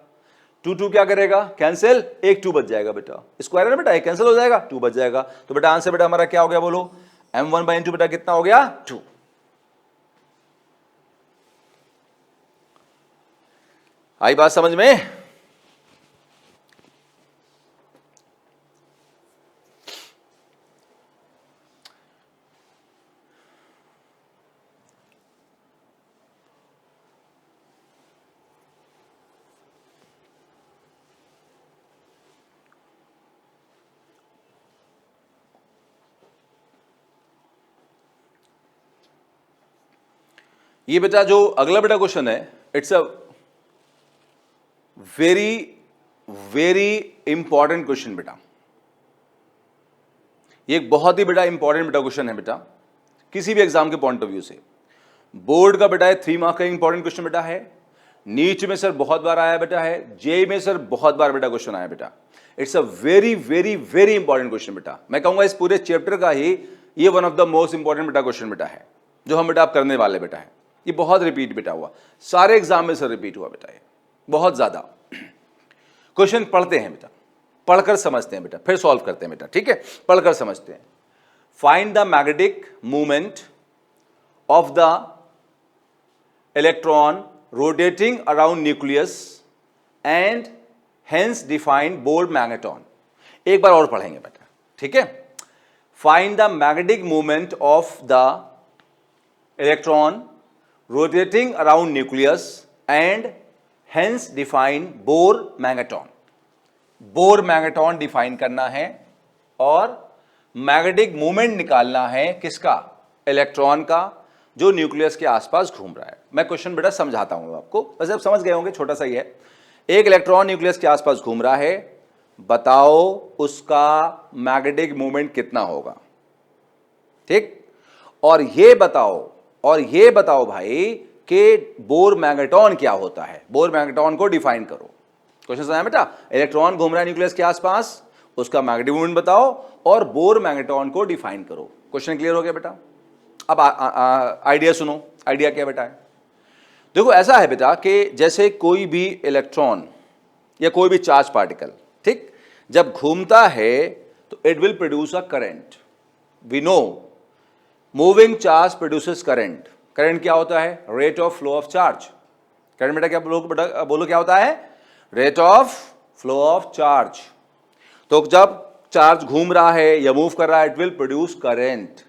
2 क्या करेगा कैंसिल, 1 2 बच जाएगा बेटा, स्क्वायर है ना बेटा, 1 कैंसिल हो जाएगा 2 बच जाएगा। तो बेटा आंसर बेटा हमारा क्या हो गया बोलो, M1 बाई N2 बेटा कितना हो गया 2। आई बात समझ में? ये बेटा जो अगला बेटा क्वेश्चन है, it's a very very important question बेटा। ये एक बहुत ही बेटा इंपॉर्टेंट बेटा क्वेश्चन है बेटा, किसी भी एग्जाम के पॉइंट ऑफ व्यू से। बोर्ड का बेटा 3 मार्क का इंपॉर्टेंट क्वेश्चन बेटा है, नीट में सर बहुत बार आया बेटा है, जेईई में सर बहुत बार बेटा क्वेश्चन आया बेटा। It's a very very very important question बेटा। मैं कहूंगा इस पूरे चैप्टर का ही ये one of the most important बेटा क्वेश्चन बेटा है जो हम बेटा आप करने वाले बेटा है। ये बहुत रिपीट बेटा हुआ, सारे एग्जाम में सर रिपीट हुआ बेटा, ये बहुत ज्यादा क्वेश्चन पढ़ते हैं बेटा, पढ़कर समझते हैं बेटा, फिर सॉल्व करते हैं बेटा, ठीक है। पढ़कर समझते हैं। Find the magnetic movement of the electron rotating around nucleus and hence defined bore magneton. एक बार और पढ़ेंगे बेटा, ठीक है। Find the magnetic movement of the electron rotating around nucleus and hence define bore magneton. Bore magneton define करना है और magnetic movement निकालना है किसका, इलेक्ट्रॉन का, जो न्यूक्लियस के आसपास घूम रहा है। मैं क्वेश्चन बेटा समझाता हूं आपको, वैसे आप समझ गए होंगे, छोटा सा ही है। एक इलेक्ट्रॉन न्यूक्लियस के आसपास घूम रहा है, बताओ उसका मैग्नेटिक मोमेंट कितना होगा। ठीक, और ये बताओ भाई कि बोर मैग्नेटॉन क्या होता है। बोर मैग्नेटॉन को डिफाइन करो। क्वेश्चन समझा बेटा? इलेक्ट्रॉन घूम रहा है न्यूक्लियस के आसपास, उसका मैग्नेटिक मोमेंट बताओ और बोर मैग्नेटॉन को डिफाइन करो। क्वेश्चन क्लियर हो गया बेटा? अब आइडिया सुनो। आइडिया क्या बेटा है? देखो ऐसा है बेटा कि जैसे कोई भी इलेक्ट्रॉन या कोई भी चार्ज पार्टिकल, ठीक, जब घूमता है तो it will produce a current. We know moving charge produces current. Current क्या होता है? Rate of flow of charge. Current बेटा क्या बोलो क्या होता है? Rate of flow of charge. तो जब चार्ज घूम रहा है या मूव कर रहा है, इट विल प्रोड्यूस करंट।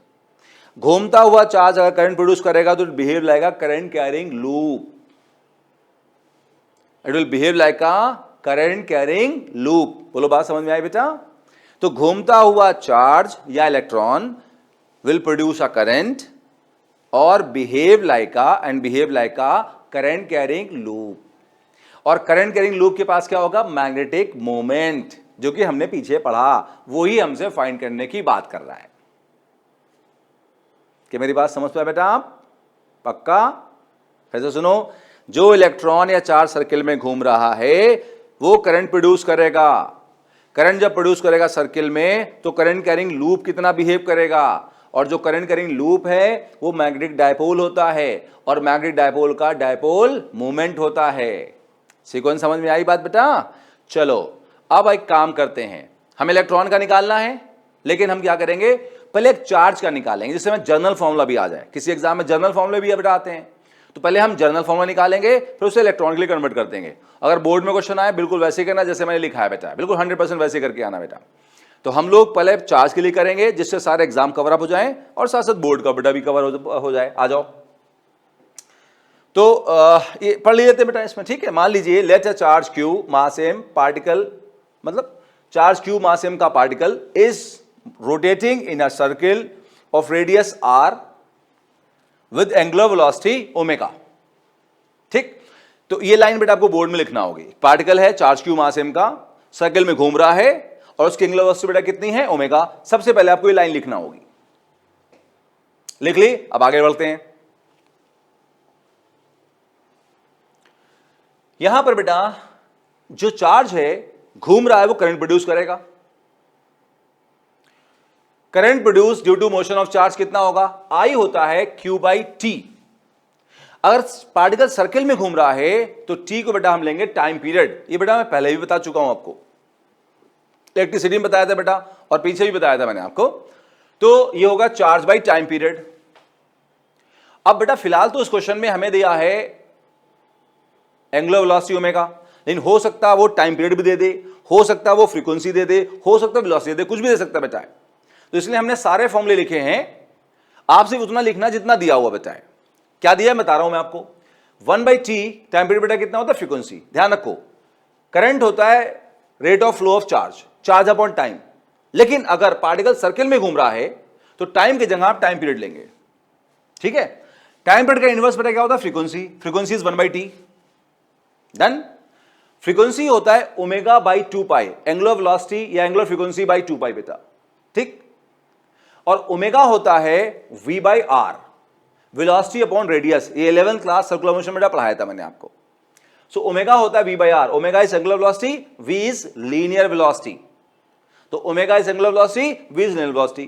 घूमता हुआ चार्ज अगर करंट प्रोड्यूस करेगा तो it behave like a current carrying loop. It will behave like a current carrying loop. बोलो बात समझ में आई बेटा? तो घूमता हुआ चार्ज या electron will produce a current और behave like a current carrying loop। और current carrying loop के पास क्या होगा? मैग्नेटिक मोमेंट, जो कि हमने पीछे पढ़ा, वो ही हमसे फाइंड करने की बात कर रहा है। कि मेरी बात समझ पाए बेटा आप? पक्का? फिर से सुनो, जो इलेक्ट्रॉन या चार्ज सर्किल में घूम रहा है वो करंट प्रोड्यूस करेगा। करंट जब प्रोड्यूस करेगा सर्किल में तो करंट कैरिंग लूप कितना बिहेव करेगा, और जो करंट कैरिंग लूप है वो मैग्नेटिक डायपोल होता है, और मैग्नेटिक डायपोल का डायपोल मोमेंट होता है। सीक्वेंस समझ में आई बात बेटा? चलो अब एक काम करते हैं, हमें इलेक्ट्रॉन का निकालना है, लेकिन हम क्या करेंगे, पहले एक चार्ज का निकालेंगे जिससे हमें जर्नल फॉर्मूला भी आ जाए। किसी एग्जाम में जर्नल फॉर्मूले भी बेटा आते हैं, तो पहले हम जर्नल फॉर्मूला निकालेंगे, फिर उसे इलेक्ट्रॉन के लिए कन्वर्ट कर देंगे। अगर बोर्ड में क्वेश्चन आए बिल्कुल वैसे ही करना जैसे मैंने लिखा है बेटा, बिल्कुल 100% वैसे करके आना बेटा। तो हम लोग पहले चार्ज के लिए करेंगे जिससे सारे एग्जाम कवर अप हो जाएं और साथ साथ बोर्ड का बेटा भी कवर हो जाए। आ जाओ, तो ये पढ़ लेते हैं बेटा इसमें, ठीक है। मान लीजिए let a charge Q mass M particle, मतलब चार्ज क्यू मास एम का particle is rotating in a circle of radius R with angular velocity omega. ठीक, तो ये लाइन बेटा आपको बोर्ड में लिखना होगी। पार्टिकल है चार्ज क्यू मास एम का, सर्किल में घूम रहा है और उसकी एंगुलर वेलोसिटी बेटा कितनी है? ओमेगा। सबसे पहले आपको ये लाइन लिखना होगी। लिख ली? अब आगे बढ़ते हैं। यहां पर बेटा जो चार्ज है घूम रहा है वो करंट प्रोड्यूस करेगा। Current produce due to motion of charge कितना होगा? आई होता है Q बाई टी। अगर पार्टिकल सर्किल में घूम रहा है तो टी को बेटा हम लेंगे टाइम पीरियड। ये बेटा मैं पहले भी बता चुका हूं आपको, इलेक्ट्रिसिटी में बताया था बेटा और पीछे भी बताया था मैंने आपको। तो ये होगा चार्ज बाई टाइम पीरियड। अब बेटा फिलहाल तो इस क्वेश्चन में हमें दिया है एंगुलर वेलोसिटी ओमेगा, लेकिन हो सकता है वो टाइम पीरियड भी दे दे, हो सकता है वो फ्रीक्वेंसी दे दे, हो सकता है वेलोसिटी दे दे, कुछ भी दे सकता है बेटा। तो इसलिए हमने सारे फॉर्मूले लिखे हैं, आप सिर्फ उतना लिखना जितना दिया हुआ बेटा है। क्या दिया है बता रहा हूं मैं आपको। 1/t टाइम पीरियड बेटा कितना होता है? फ्रीक्वेंसी। ध्यान रखो, करंट होता है rate of flow of charge, charge upon time. लेकिन अगर पार्टिकल सर्किल में घूम रहा है तो टाइम की जगह आप टाइम पीरियड लेंगे, ठीक है। टाइम पीरियड का इनवर्स बेटा क्या होता है? Frequency. Frequency is 1/t। Done. Frequency होता है omega by 2 pi, angular velocity या एंगुलर फ्रीक्वेंसी बाई 2 पाई बेटा, ठीक। और ओमेगा होता है v by R, velocity upon radius. ये 11th क्लास सर्कुलर मोशन में पढ़ाया था मैंने आपको। सो ओमेगा होता है v by R. Omega is angular velocity, v is linear velocity. तो omega is angular velocity, v is linear velocity.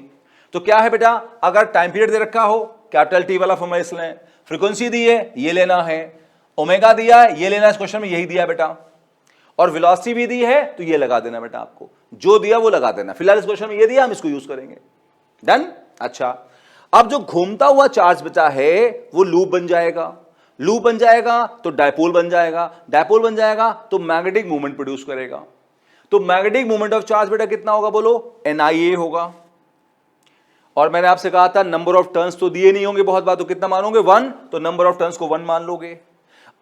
तो क्या है बेटा, अगर टाइम पीरियड दे रखा हो कैपिटल टी वाला फॉर्मूला इसलिए, फ्रीक्वेंसी दी है ये लेना है, ओमेगा दिया है ये लेना, इस क्वेश्चन में यही दिया बेटा, और वेलोसिटी भी दी है तो ये लगा देना बेटा, आपको जो दिया वो लगा देना। फिलहाल इस क्वेश्चन में ये दिया, हम इसको यूज करेंगे। डन। अच्छा, अब जो घूमता हुआ चार्ज बचा है वो लूप बन जाएगा, लूप बन जाएगा तो डायपोल बन जाएगा, डायपोल बन जाएगा तो मैग्नेटिक मूवमेंट प्रोड्यूस करेगा। तो मैग्नेटिक मूवमेंट ऑफ चार्ज बेटा कितना होगा बोलो? NIA होगा। और मैंने आपसे कहा था नंबर ऑफ टर्न्स तो दिए नहीं होंगे बहुत बार, तो कितना मानोगे? 1। तो नंबर ऑफ टर्न्स को 1 मान लोगे।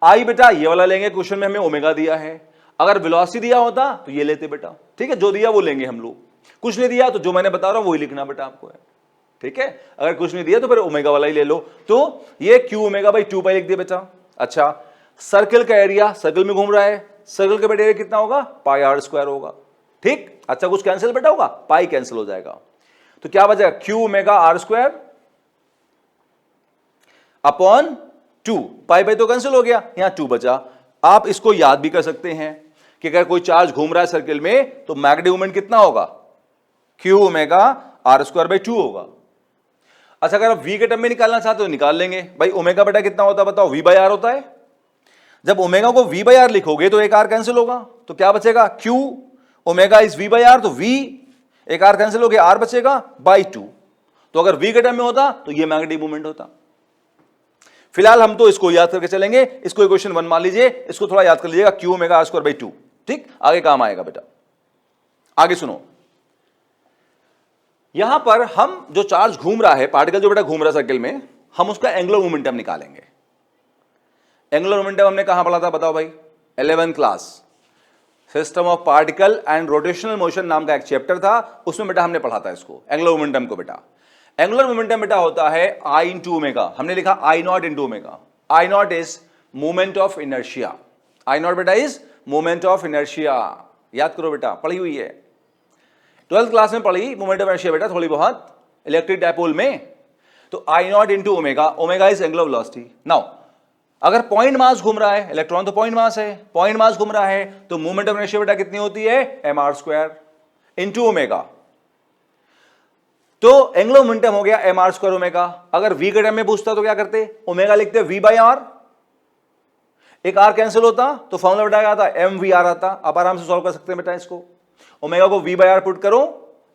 आई बेटा ये वाला लेंगे, क्वेश्चन में हमें ओमेगा दिया है। अगर वेलोसिटी दिया होता तो ये लेते बेटा, ठीक है। जो दिया वो लेंगे हम लोग, कुछ नहीं दिया तो जो मैंने बता रहा हूं वही लिखना बेटा आपको है। ठीक है, अगर कुछ नहीं दिया तो फिर ओमेगा वाला ही ले लो। तो ये क्यू ओमेगा बाई 2 पाई लिख दिया बेटा। अच्छा, सर्कल का एरिया, सर्कल में घूम रहा है, सर्कल का बेटा एरिया कितना होगा, पाई आर स्क्वायर होगा। ठीक, अच्छा कुछ कैंसिल बेटा होगा, पाई कैंसिल हो जाएगा, तो क्या बचेगा, Q omega R square upon 2, pi by तो कैंसिल हो गया, यहां 2 बचा। आप इसको याद भी कर सकते हैं कि अगर कोई चार्ज घूम रहा है सर्किल में तो मैग्नेटिक मोमेंट कितना होगा, Q omega R square by 2 होगा। अच्छा, अगर आप v के टर्म में निकालना चाहते हो निकाल लेंगे भाई, ओमेगा बेटा कितना होता है बताओ, v बाई आर होता है। जब ओमेगा को v बाई आर लिखोगे तो एक आर कैंसिल होगा, तो क्या बचेगा, q omega is v by R, तो v एक आर कैंसिल हो गया, आर बचेगा बाई 2। तो अगर v के टर्म में होता तो ये मैग्नेटिक मोमेंट होता। फिलहाल हम तो इसको याद करके चलेंगे, इसको इक्वेशन 1 मान लीजिए, इसको थोड़ा याद कर लीजिएगा, Q omega R square by 2। ठीक, आगे काम आएगा बेटा। आगे सुनो, यहां पर हम जो चार्ज घूम रहा है, पार्टिकल जो बेटा घूम रहा है सर्किल में, हम उसका एंगुलर मोमेंटम निकालेंगे। एंगुलर मोमेंटम हमने कहां पढ़ा था बताओ भाई, 11th class, system of particle and rotational motion नाम का एक चैप्टर था, उसमें बेटा हमने पढ़ा था इसको, एंगुलर मोमेंटम को बेटा। एंगुलर मोमेंटम बेटा होता है आई इंटू ओमेगा, हमने लिखा I naught into omega. I naught is moment of inertia, I naught बेटा इज मोमेंट ऑफ इनर्शिया, याद करो बेटा, पढ़ी हुई है 12th क्लास में पढ़ी मोमेंट ऑफ इनर्शिया बेटा थोड़ी बहुत, इलेक्ट्रिक डायपोल में। तो I naught into omega, omega is angular velocity. Now अगर पॉइंट मास घूम रहा है, इलेक्ट्रॉन तो पॉइंट मास है, पॉइंट मास घूम रहा है, तो मोमेंट ऑफ इनर्शिया बेटा कितनी होती है, M R square into omega. तो एंगुलर मोमेंटम हो गया एम आर स्क्वायर ओमेगा। अगर v के टर्म में पूछता तो क्या करते, ओमेगा लिखते v बाई आर, एक आर कैंसिल होता तो फॉर्मूला बेटा क्या आता, एम वी आर आता। आप आराम से सॉल्व कर सकते हैं बेटा इसको, ओमेगा को v बाई आर पुट करो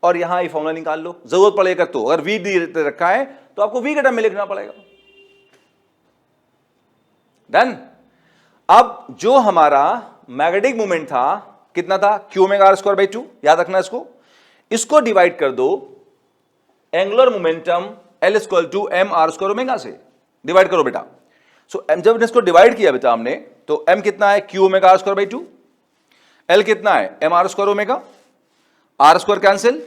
और यहां ये फॉर्मूला निकाल लो, जरूरत पड़ेगा तो। अगर v दे रखा है तो आपको v के टर्म में लिखना पड़ेगा। डन। अब जो हमारा मैग्नेटिक मोमेंट था कितना था, Q omega R square by 2, याद रखना इसको डिवाइड कर दो angular momentum L equal to M R square omega से, डिवाइड करो बेटा। सो जब इसको डिवाइड किया बेटा हमने, तो m कितना है, Q omega R square by 2, L कितना है, M R square omega, R square cancel,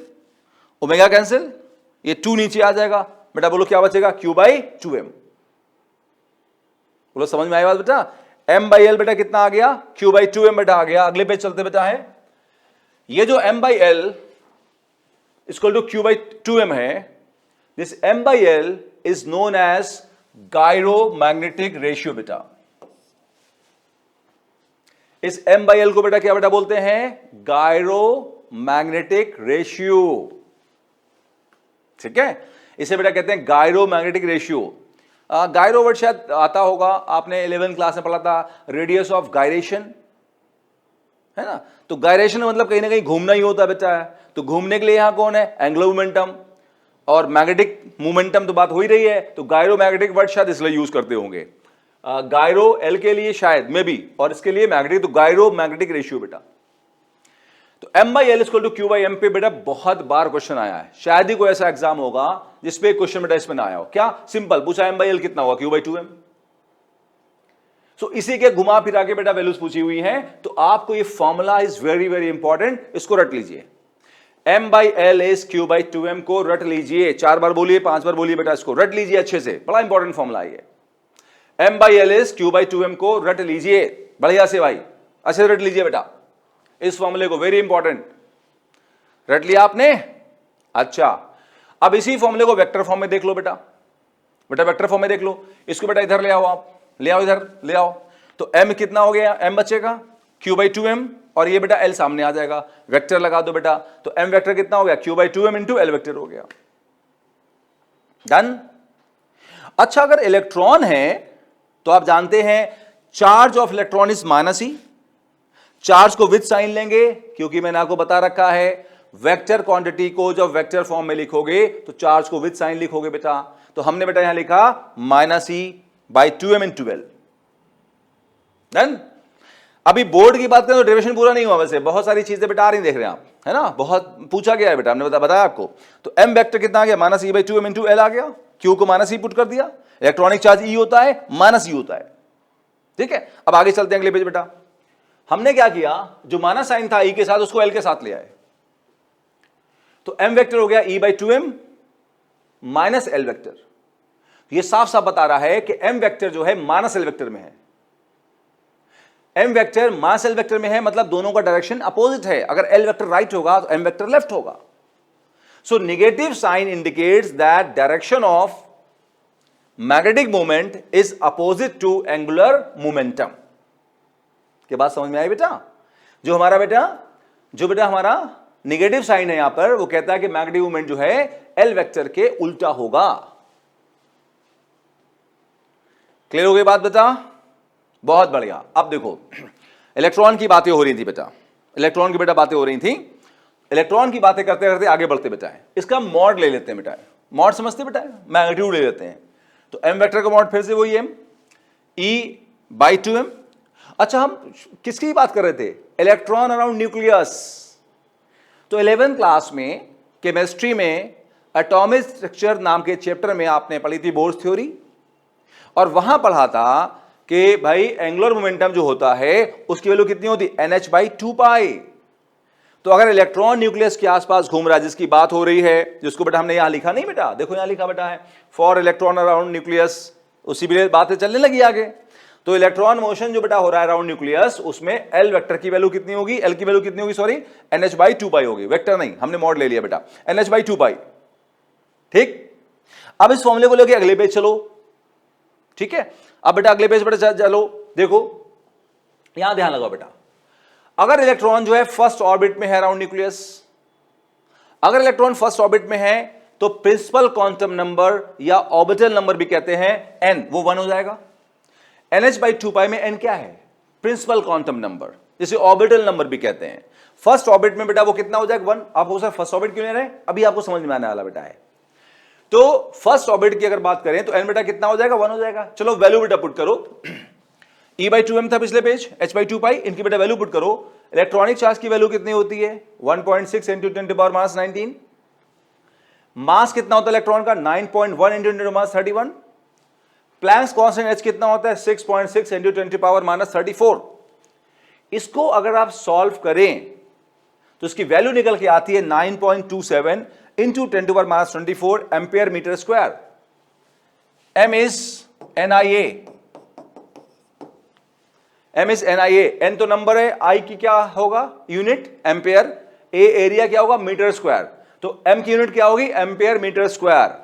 omega cancel, ये 2 नीचे आ जाएगा बेटा। बोलो क्या बचेगा, q बाई 2m। बोलो समझ में आया बात बेटा, m बाई एल बेटा कितना आ गया, q बाई 2m बेटा आ गया। अगले पेज चलते बेटा है, ये जो m by L equal to q by 2m है, this m by L is known as gyromagnetic ratio बेटा। इस m बाई एल को बेटा क्या बेटा बोलते हैं, गायरोमैग्नेटिक रेशियो। ठीक है, इसे बेटा कहते हैं गायरोमैग्नेटिक रेशियो। गायरो वर्ड शायद आता होगा, आपने 11th क्लास में पढ़ा था, रेडियस ऑफ गायरेशन, है ना। तो गायरेशन मतलब कहीं ना कहीं घूमना ही होता है बेटा। तो घूमने के लिए यहां कौन है, एंगुलर मोमेंटम, और मैग्नेटिक मोमेंटम तो बात हो ही रही है, तो गायरो मैग्नेटिक वर्ड शायद इसलिए यूज करते होंगे। गायरो एल के लिए शायद मे बी, और इसके लिए मैग्नेटिक, तो गायरो मैग्नेटिक रेशियो बेटा। तो m by L equal to Q by M पे बेटा बहुत बार क्वेश्चन आया है, शायद ही कोई ऐसा एग्जाम होगा जिसपे क्वेश्चन बेटा इसमें ना आया हो। क्या सिंपल पूछा, m बाई एल कितना हुआ, क्यू बाई 2m। सो इसी के घुमा फिरा के बेटा वैल्यूज पूछी हुई हैं, तो आपको ये formula is very very important, इसको रट लीजिए। m by L is Q by 2m को रट लीजिए, 4 बार बोलिए 5 बार बोलिए बेटा, इसको रट लीजिए अच्छे से, बड़ा इंपॉर्टेंट फॉर्मूला है ये। m by L is Q by 2m को रट लीजिए बढ़िया से भाई, अच्छे से रट लीजिए बेटा इस फॉर्मूले को, वेरी इंपॉर्टेंट। रट लिया आपने, अच्छा। अब इसी फॉर्मूले को वेक्टर फॉर्म में देख लो बेटा, वेक्टर फॉर्म में देख लो इसको बेटा। इधर ले आओ, आप ले आओ, इधर ले आओ। तो m कितना हो गया, m बचेगा q बाई 2m, और ये बेटा l सामने आ जाएगा, वेक्टर लगा दो बेटा। तो m वेक्टर कितना हो गया, q by 2m into l vector हो गया। डन। अच्छा, अगर इलेक्ट्रॉन है तो आप जानते हैं charge of electron is minus E, charge को विद साइन लेंगे, क्योंकि मैंने आपको बता रखा है वेक्टर क्वांटिटी को जब वेक्टर फॉर्म में लिखोगे तो चार्ज को विद साइन लिखोगे बेटा। तो हमने बेटा यहां लिखा minus E by 2m into l। Done. अभी बोर्ड की बात करें तो डेरिवेशन पूरा नहीं हुआ, वैसे बहुत सारी चीजें बेटा आ रही देख रहे हैं आप, है ना, बहुत पूछा गया है बेटा, हमने बताया आपको। तो m वेक्टर कितना आ गया, minus E by 2m into l आ गया, q को माइनस ई पुट कर दिया, इलेक्ट्रॉनिक चार्ज e होता है, माइनस e होता है। ठीक है, अब आगे चलते हैं अगले पेज बेटा। हमने क्या किया, जो माइनस साइन था e के साथ उसको l के साथ ले आए, तो m वेक्टर हो गया e by 2m minus L vector. ये साफ साफ बता रहा है कि एम वेक्टर जो है माइनस एल वेक्टर में है। M vector minus L vector में है, मतलब दोनों का डायरेक्शन अपोजिट है। अगर एल वेक्टर राइट होगा तो एम वेक्टर लेफ्ट होगा। So negative sign indicates that direction of magnetic moment is opposite to angular momentum. के बात समझ में आई बेटा? जो बेटा हमारा नेगेटिव साइन है यहां पर, वो कहता है कि मैग्नेटिक मोमेंट जो है एल वेक्टर के उल्टा होगा। क्लियर हो गई बात बेटा? बहुत बढ़िया। अब देखो, इलेक्ट्रॉन की बातें हो रही थी बेटा, इलेक्ट्रॉन की बेटा बातें हो रही थी। इलेक्ट्रॉन की बातें करते करते आगे बढ़ते बेटा है, इसका मॉड ले लेते हैं बेटा। मॉड समझते बेटा? मैग्नीट्यूड ले लेते हैं। तो एम वेक्टर का मॉड फिर से वही एम E/2m। अच्छा, हम किसकी बात कर रहे थे? Electron around nucleus. तो 11th क्लास में केमिस्ट्री में एटॉमिक स्ट्रक्चर नाम के चैप्टर में आपने पढ़ी थी बोर्स थ्योरी, और वहां पढ़ा था कि भाई एंगुलर मोमेंटम जो होता है उसकी वैल्यू कितनी होती? NH/2π। तो अगर इलेक्ट्रॉन न्यूक्लियस के आसपास घूम रहा है, जिसकी बात हो रही है, जिसको बेटा हमने यहां लिखा नहीं बेटा, देखो यहां लिखा बेटा है फॉर इलेक्ट्रॉन अराउंड न्यूक्लियस, उसी भी बातें चलने लगी आगे। तो इलेक्ट्रॉन मोशन जो बेटा हो रहा है अराउंड न्यूक्लियस, उसमें एल वेक्टर की वैल्यू कितनी होगी? एल की वैल्यू कितनी होगी? सॉरी, NH/2π होगी। वेक्टर नहीं, हमने मॉड ले लिया बेटा, NH/2π। ठीक, अब इस फॉर्मूले को लेके अगले पेज चलो। ठीक है, अब बेटा अगले पेज बेटा चलो। देखो यहां ध्यान लगाओ बेटा, अगर इलेक्ट्रॉन जो है फर्स्ट ऑर्बिट में है अराउंड न्यूक्लियस, अगर इलेक्ट्रॉन फर्स्ट ऑर्बिट में है तो प्रिंसिपल क्वांटम नंबर या ऑर्बिटल नंबर भी कहते हैं n, वो 1 हो जाएगा। NH/2π में n क्या है? प्रिंसिपल क्वांटम नंबर, जिसे ऑर्बिटल नंबर भी कहते हैं। फर्स्ट ऑर्बिट में बेटा वो कितना हो जाएगा? 1। आप हो सर फर्स्ट ऑर्बिट क्यों ले रहे हैं, अभी आपको समझ में आने वाला बेटा है। तो फर्स्ट ऑर्बिट की अगर बात करें तो n बेटा कितना हो जाएगा? 1 हो जाएगा। चलो वैल्यू बेटा पुट करो। E/2m था पिछले पेज, H/2π, इनकी बेटा वैल्यू पुट करो। इलेक्ट्रॉनिक चार्ज की वैल्यू कितनी होती है? 1.6 × 10⁻19। मास कितना होता है इलेक्ट्रॉन का? 9.1 × 10⁻31। प्लैंक्स कांस्टेंट H कितना होता है? 6.6 × 10⁻34। इसको अगर आप सॉल्व करें तो इसकी वैल्यू निकल के आती है 9.27 × 10⁻24 ampere metre square. M is NIA, M is NIA। N तो नंबर है, I की क्या होगा? यूनिट एम्पियर, A एरिया क्या होगा? Metre square. तो M की यूनिट क्या होगी? Ampere metre square.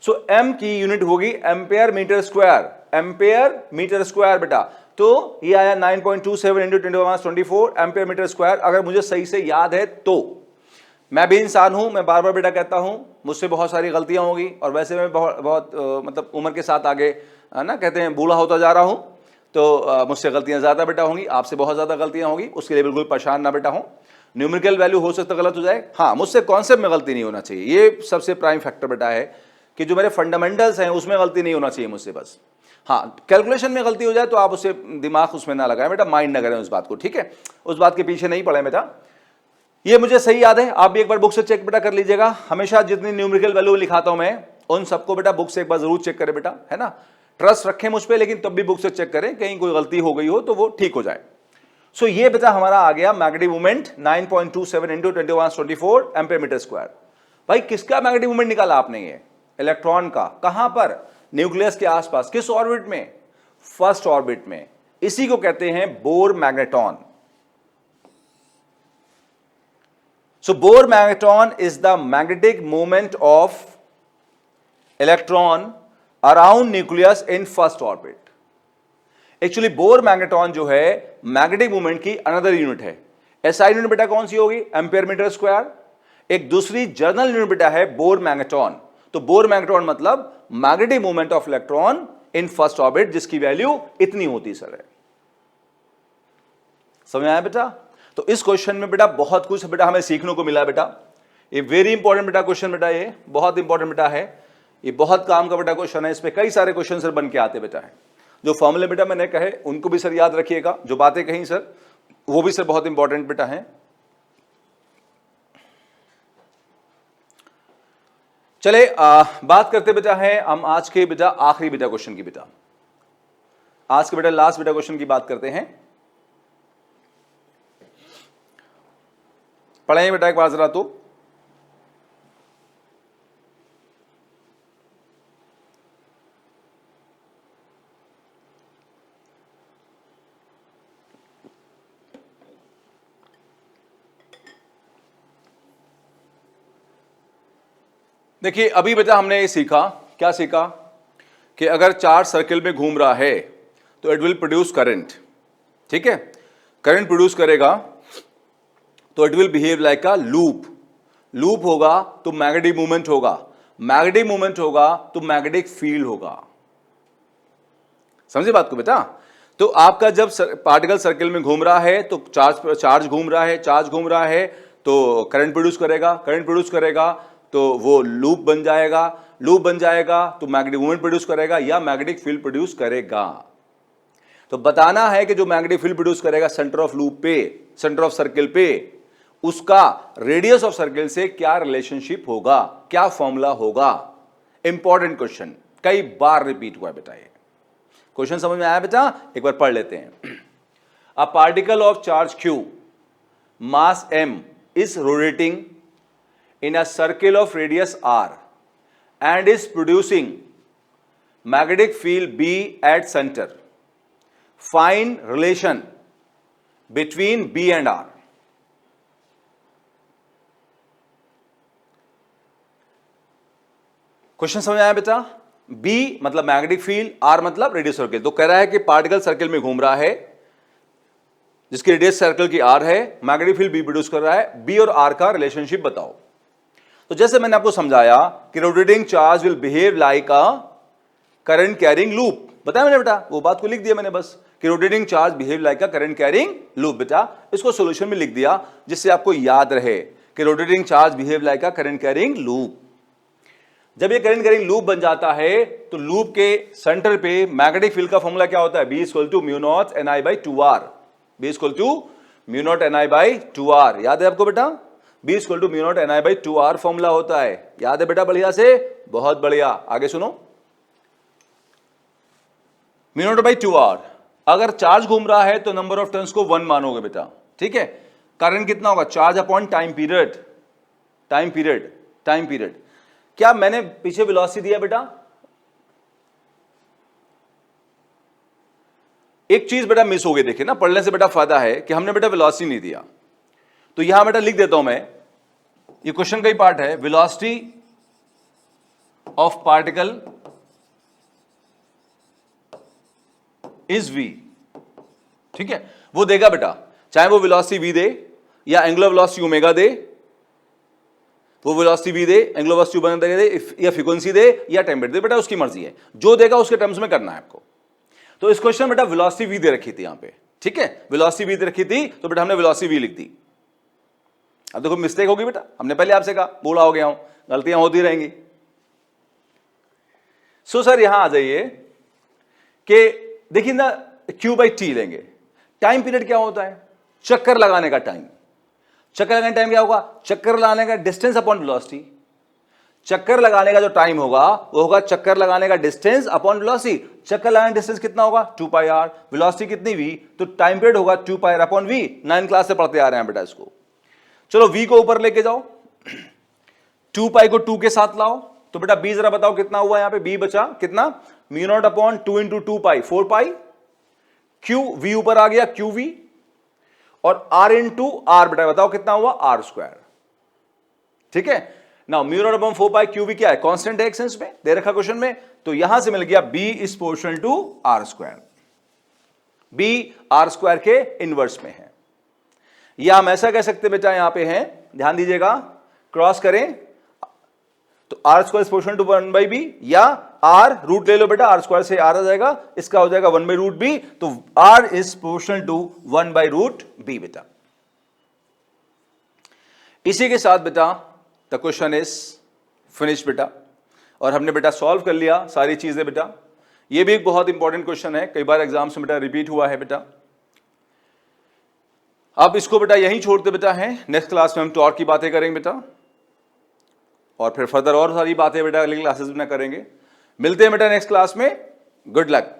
So M की यूनिट होगी ampere metre square, ampere metre square बेटा। तो ये आया 9.27 × 10⁻24 एम्पियर मीटर स्क्वायर। अगर मुझे सही से याद है तो, मैं भी इंसान हूं, मैं बार बार बेटा कहता हूं, मुझसे बहुत सारी गलतियां होगी, और वैसे मैं बहुत मतलब उम्र के साथ आगे ना कहते हैं बूढ़ा होता जा रहा हूं, तो मुझसे गलतियां ज्यादा बेटा होंगी, आपसे बहुत ज्यादा गलतियां होंगी, उसके लिए बिल्कुल परेशान ना बेटा हो। न्यूमेरिकल वैल्यू हो सकता गलत हो जाए, हाँ, मुझसे कॉन्सेप्ट में गलती नहीं होना चाहिए, ये सबसे प्राइम फैक्टर बेटा है कि जो मेरे फंडामेंटल्स हैं उसमें गलती नहीं होना चाहिए मुझसे बस। हाँ, कैलकुलेशन में गलती हो जाए तो आप उससे दिमाग उसमें ना लगाएं बेटा, माइंड ना करें उस बात को। ठीक है, उस बात के पीछे नहीं पड़े बेटा, ये मुझे सही याद है। आप भी एक बार बुक से चेक बेटा कर लीजिएगा। हमेशा जितनी न्यूमेरिकल वैल्यू लिखाता हूं मैं, उन सबको बेटा बुक से एक बार जरूर चेक करें बेटा, है ना। ट्रस्ट रखें मुझ पे, लेकिन तब भी बुक से चेक करें, कहीं कोई गलती हो गई हो तो वो ठीक हो जाए। सो ये बेटा हमारा आ गया magnetic moment 9.27 × 10⁻24 ampere metre square. भाई किसका मैग्नेटिक मोमेंट निकाला आपने? ये इलेक्ट्रॉन का। कहां पर? न्यूक्लियस के आसपास। किस ऑर्बिट में? फर्स्ट ऑर्बिट में। इसी को कहते हैं bore magneton. So Bohr magneton is the magnetic moment of electron around nucleus in first orbit. Actually Bohr magneton जो है मैग्नेटिक मोमेंट की अनदर यूनिट है। SI यूनिट बेटा कौन सी होगी? Ampere metre square. एक दूसरी जर्नल यूनिट बेटा है बोर मैग्नेटॉन। तो बोर मैग्नेटॉन मतलब magnetic moment of electron in first orbit, जिसकी वैल्यू इतनी होती सर है। समझ आया बेटा? तो इस क्वेश्चन में बेटा बहुत कुछ बेटा हमें सीखने को मिला बेटा। ये वेरी इंपॉर्टेंट बेटा क्वेश्चन बेटा, ये बहुत इंपॉर्टेंट बेटा है, ये बहुत काम का बेटा क्वेश्चन है। इसमें कई सारे क्वेश्चन सर बन के आते बेटा है। जो फॉर्मूले बेटा मैंने कहे उनको भी सर याद रखिएगा, जो बातें कही सर वो भी सर बहुत इंपॉर्टेंट बेटा है। चले बात करते बेटा है हम आज के बेटा आखिरी बेटा क्वेश्चन की बेटा, आज के बेटा लास्ट बेटा क्वेश्चन की बात करते हैं। पढ़ें बेटा एक बार जरा तो। देखिए अभी बेटा हमने ये सीखा, क्या सीखा कि अगर चार्ज सर्किल में घूम रहा है तो इट विल प्रोड्यूस करंट, ठीक है, करंट प्रोड्यूस करेगा तो it will behave like a loop, loop होगा तो मैग्नेटिक मूवमेंट होगा, मैग्नेटिक मूवमेंट होगा तो मैग्नेटिक फील्ड होगा। समझे बात को बेटा? तो आपका जब पार्टिकल सर्किल में घूम रहा है तो चार्ज घूम रहा है, चार्ज घूम रहा है तो करंट प्रोड्यूस करेगा, करंट प्रोड्यूस करेगा तो वो लूप बन जाएगा, लूप बन जाएगा तो मैग्नेटिक मूवमेंट प्रोड्यूस करेगा या मैग्नेटिक फील्ड प्रोड्यूस करेगा। तो बताना है कि जो मैग्नेटिक फील्ड प्रोड्यूस करेगा सेंटर ऑफ लूप पे, सेंटर ऑफ सर्किल पे, उसका रेडियस ऑफ सर्किल से क्या रिलेशनशिप होगा, क्या फॉर्मूला होगा। इंपॉर्टेंट क्वेश्चन, कई बार रिपीट हुआ बेटा ये क्वेश्चन। समझ में आया बेटा? एक बार पढ़ लेते हैं। A particle of charge q mass m is rotating in a circle of radius r and is producing magnetic field B at center. Find relation between B and R. Question समझ आया बेटा? B मतलब magnetic field, R मतलब radius circle. तो कह रहा है कि पार्टिकल सर्किल में घूम रहा है जिसकी रेडियस सर्किल की R है, मैग्नेटिक फील्ड B प्रोड्यूस कर रहा है, B और R का रिलेशनशिप बताओ। तो जैसे मैंने आपको समझाया कि rotating charge will behave like a current carrying loop, बताया मैंने बेटा, वो बात को लिख दिया मैंने बस कि rotating charge behave like a current carrying loop. बेटा इसको सॉल्यूशन में लिख दिया जिससे आपको याद रहे कि rotating charge behave like a current carrying loop. जब ये करंट कैरिंग लूप बन जाता है तो लूप के सेंटर पे मैग्नेटिक फील्ड का फॉर्मूला क्या होता है? B equal to mu naught NI/2R, B equal to mu naught NI/2R। याद है आपको बेटा? B equal to mu naught NI/2R formula होता है, याद है बेटा? बढ़िया से, बहुत बढ़िया। आगे सुनो, म्यू नॉट बाई 2R। अगर चार्ज घूम रहा है तो नंबर ऑफ टर्न्स को 1 मानोगे बेटा, ठीक है। करंट कितना होगा? Charge upon time period, time period, time period. क्या मैंने पीछे वेलोसिटी दिया बेटा? एक चीज बेटा मिस हो गई, देखिए ना, पढ़ने से बेटा फायदा है कि हमने बेटा वेलोसिटी नहीं दिया। तो यहां बेटा लिख देता हूं मैं, ये क्वेश्चन का ही पार्ट है, velocity of particle is v, ठीक है। वो देगा बेटा, चाहे वो वेलोसिटी v दे या एंगुलर वेलोसिटी ओमेगा दे, वो वेलोसिटी v दे, एंगुलर वेलोसिटी ओमेगा दे, या फ्रीक्वेंसी दे या टेम्परेचर दे, बेटा उसकी मर्जी है, जो देगा उसके टर्म्स में करना है आपको। तो इस क्वेश्चन में बेटा वेलोसिटी v दे रखी थी यहां पे, ठीक है, वेलोसिटी v दे रखी थी तो बेटा हमने वेलोसिटी v लिख दी। अब देखो मिस्टेक होगी बेटा, हमने पहले आपसे कहा, बूढ़ा हो गया हूं, गलतियां होती रहेंगी। सो सर यहां आ जाइए कि देखिए ना, Q/T लेंगे, टाइम पीरियड क्या होता है? चक्कर लगाने का टाइम। चक्कर लगाने का टाइम क्या होगा? चक्कर लगाने का डिस्टेंस अपॉन वेलोसिटी। चक्कर लगाने का जो टाइम होगा वो होगा चक्कर लगाने का डिस्टेंस अपॉन वेलोसिटी। चक्कर लगाने का डिस्टेंस कितना होगा? 2πr। वेलोसिटी कितनी v? तो टाइम पीरियड होगा 2πr अपॉन v। 9 क्लास से पढ़ते आ रहे हैं बेटा इसको। चलो v को ऊपर लेके जाओ, 2π को 2 के साथ लाओ, तो बेटा b जरा बताओ कितना हुआ यहां पे? b बचा कितना? Mu naught upon 2 into 2π, 4π। q v ऊपर आ गया, qv, और r इंटू आर बेटा बताओ कितना हुआ? r स्क्वायर, ठीक है। Now mu naught upon 4π, qv क्या है? कांस्टेंट है एक सेंस में, दे रखा क्वेश्चन में, तो यहां से मिल गया b is proportional to r square. b r square के इनवर्स में है, या हम ऐसा कह सकते बेटा, यहां पे है, ध्यान दीजिएगा, क्रॉस करें तो r square is proportional to 1/b, या r रूट ले लो बेटा, r स्क्वायर से r आ जाएगा, इसका हो जाएगा 1/√b, तो r is proportional to 1/√b बेटा। इसी के साथ बेटा द क्वेश्चन इज फिनिश बेटा, और हमने बेटा सॉल्व कर लिया सारी चीजें बेटा। ये भी एक बहुत इंपॉर्टेंट क्वेश्चन है, कई बार एग्जाम्स में बेटा रिपीट हुआ है बेटा। अब इसको बेटा यहीं छोड़ते बेटा हैं, नेक्स्ट क्लास में हम टॉर्क की बातें करेंगे बेटा, और फिर फर्दर और सारी बातें बेटा अगली क्लासेस में करेंगे। मिलते हैं बेटा नेक्स्ट क्लास में, गुड लक।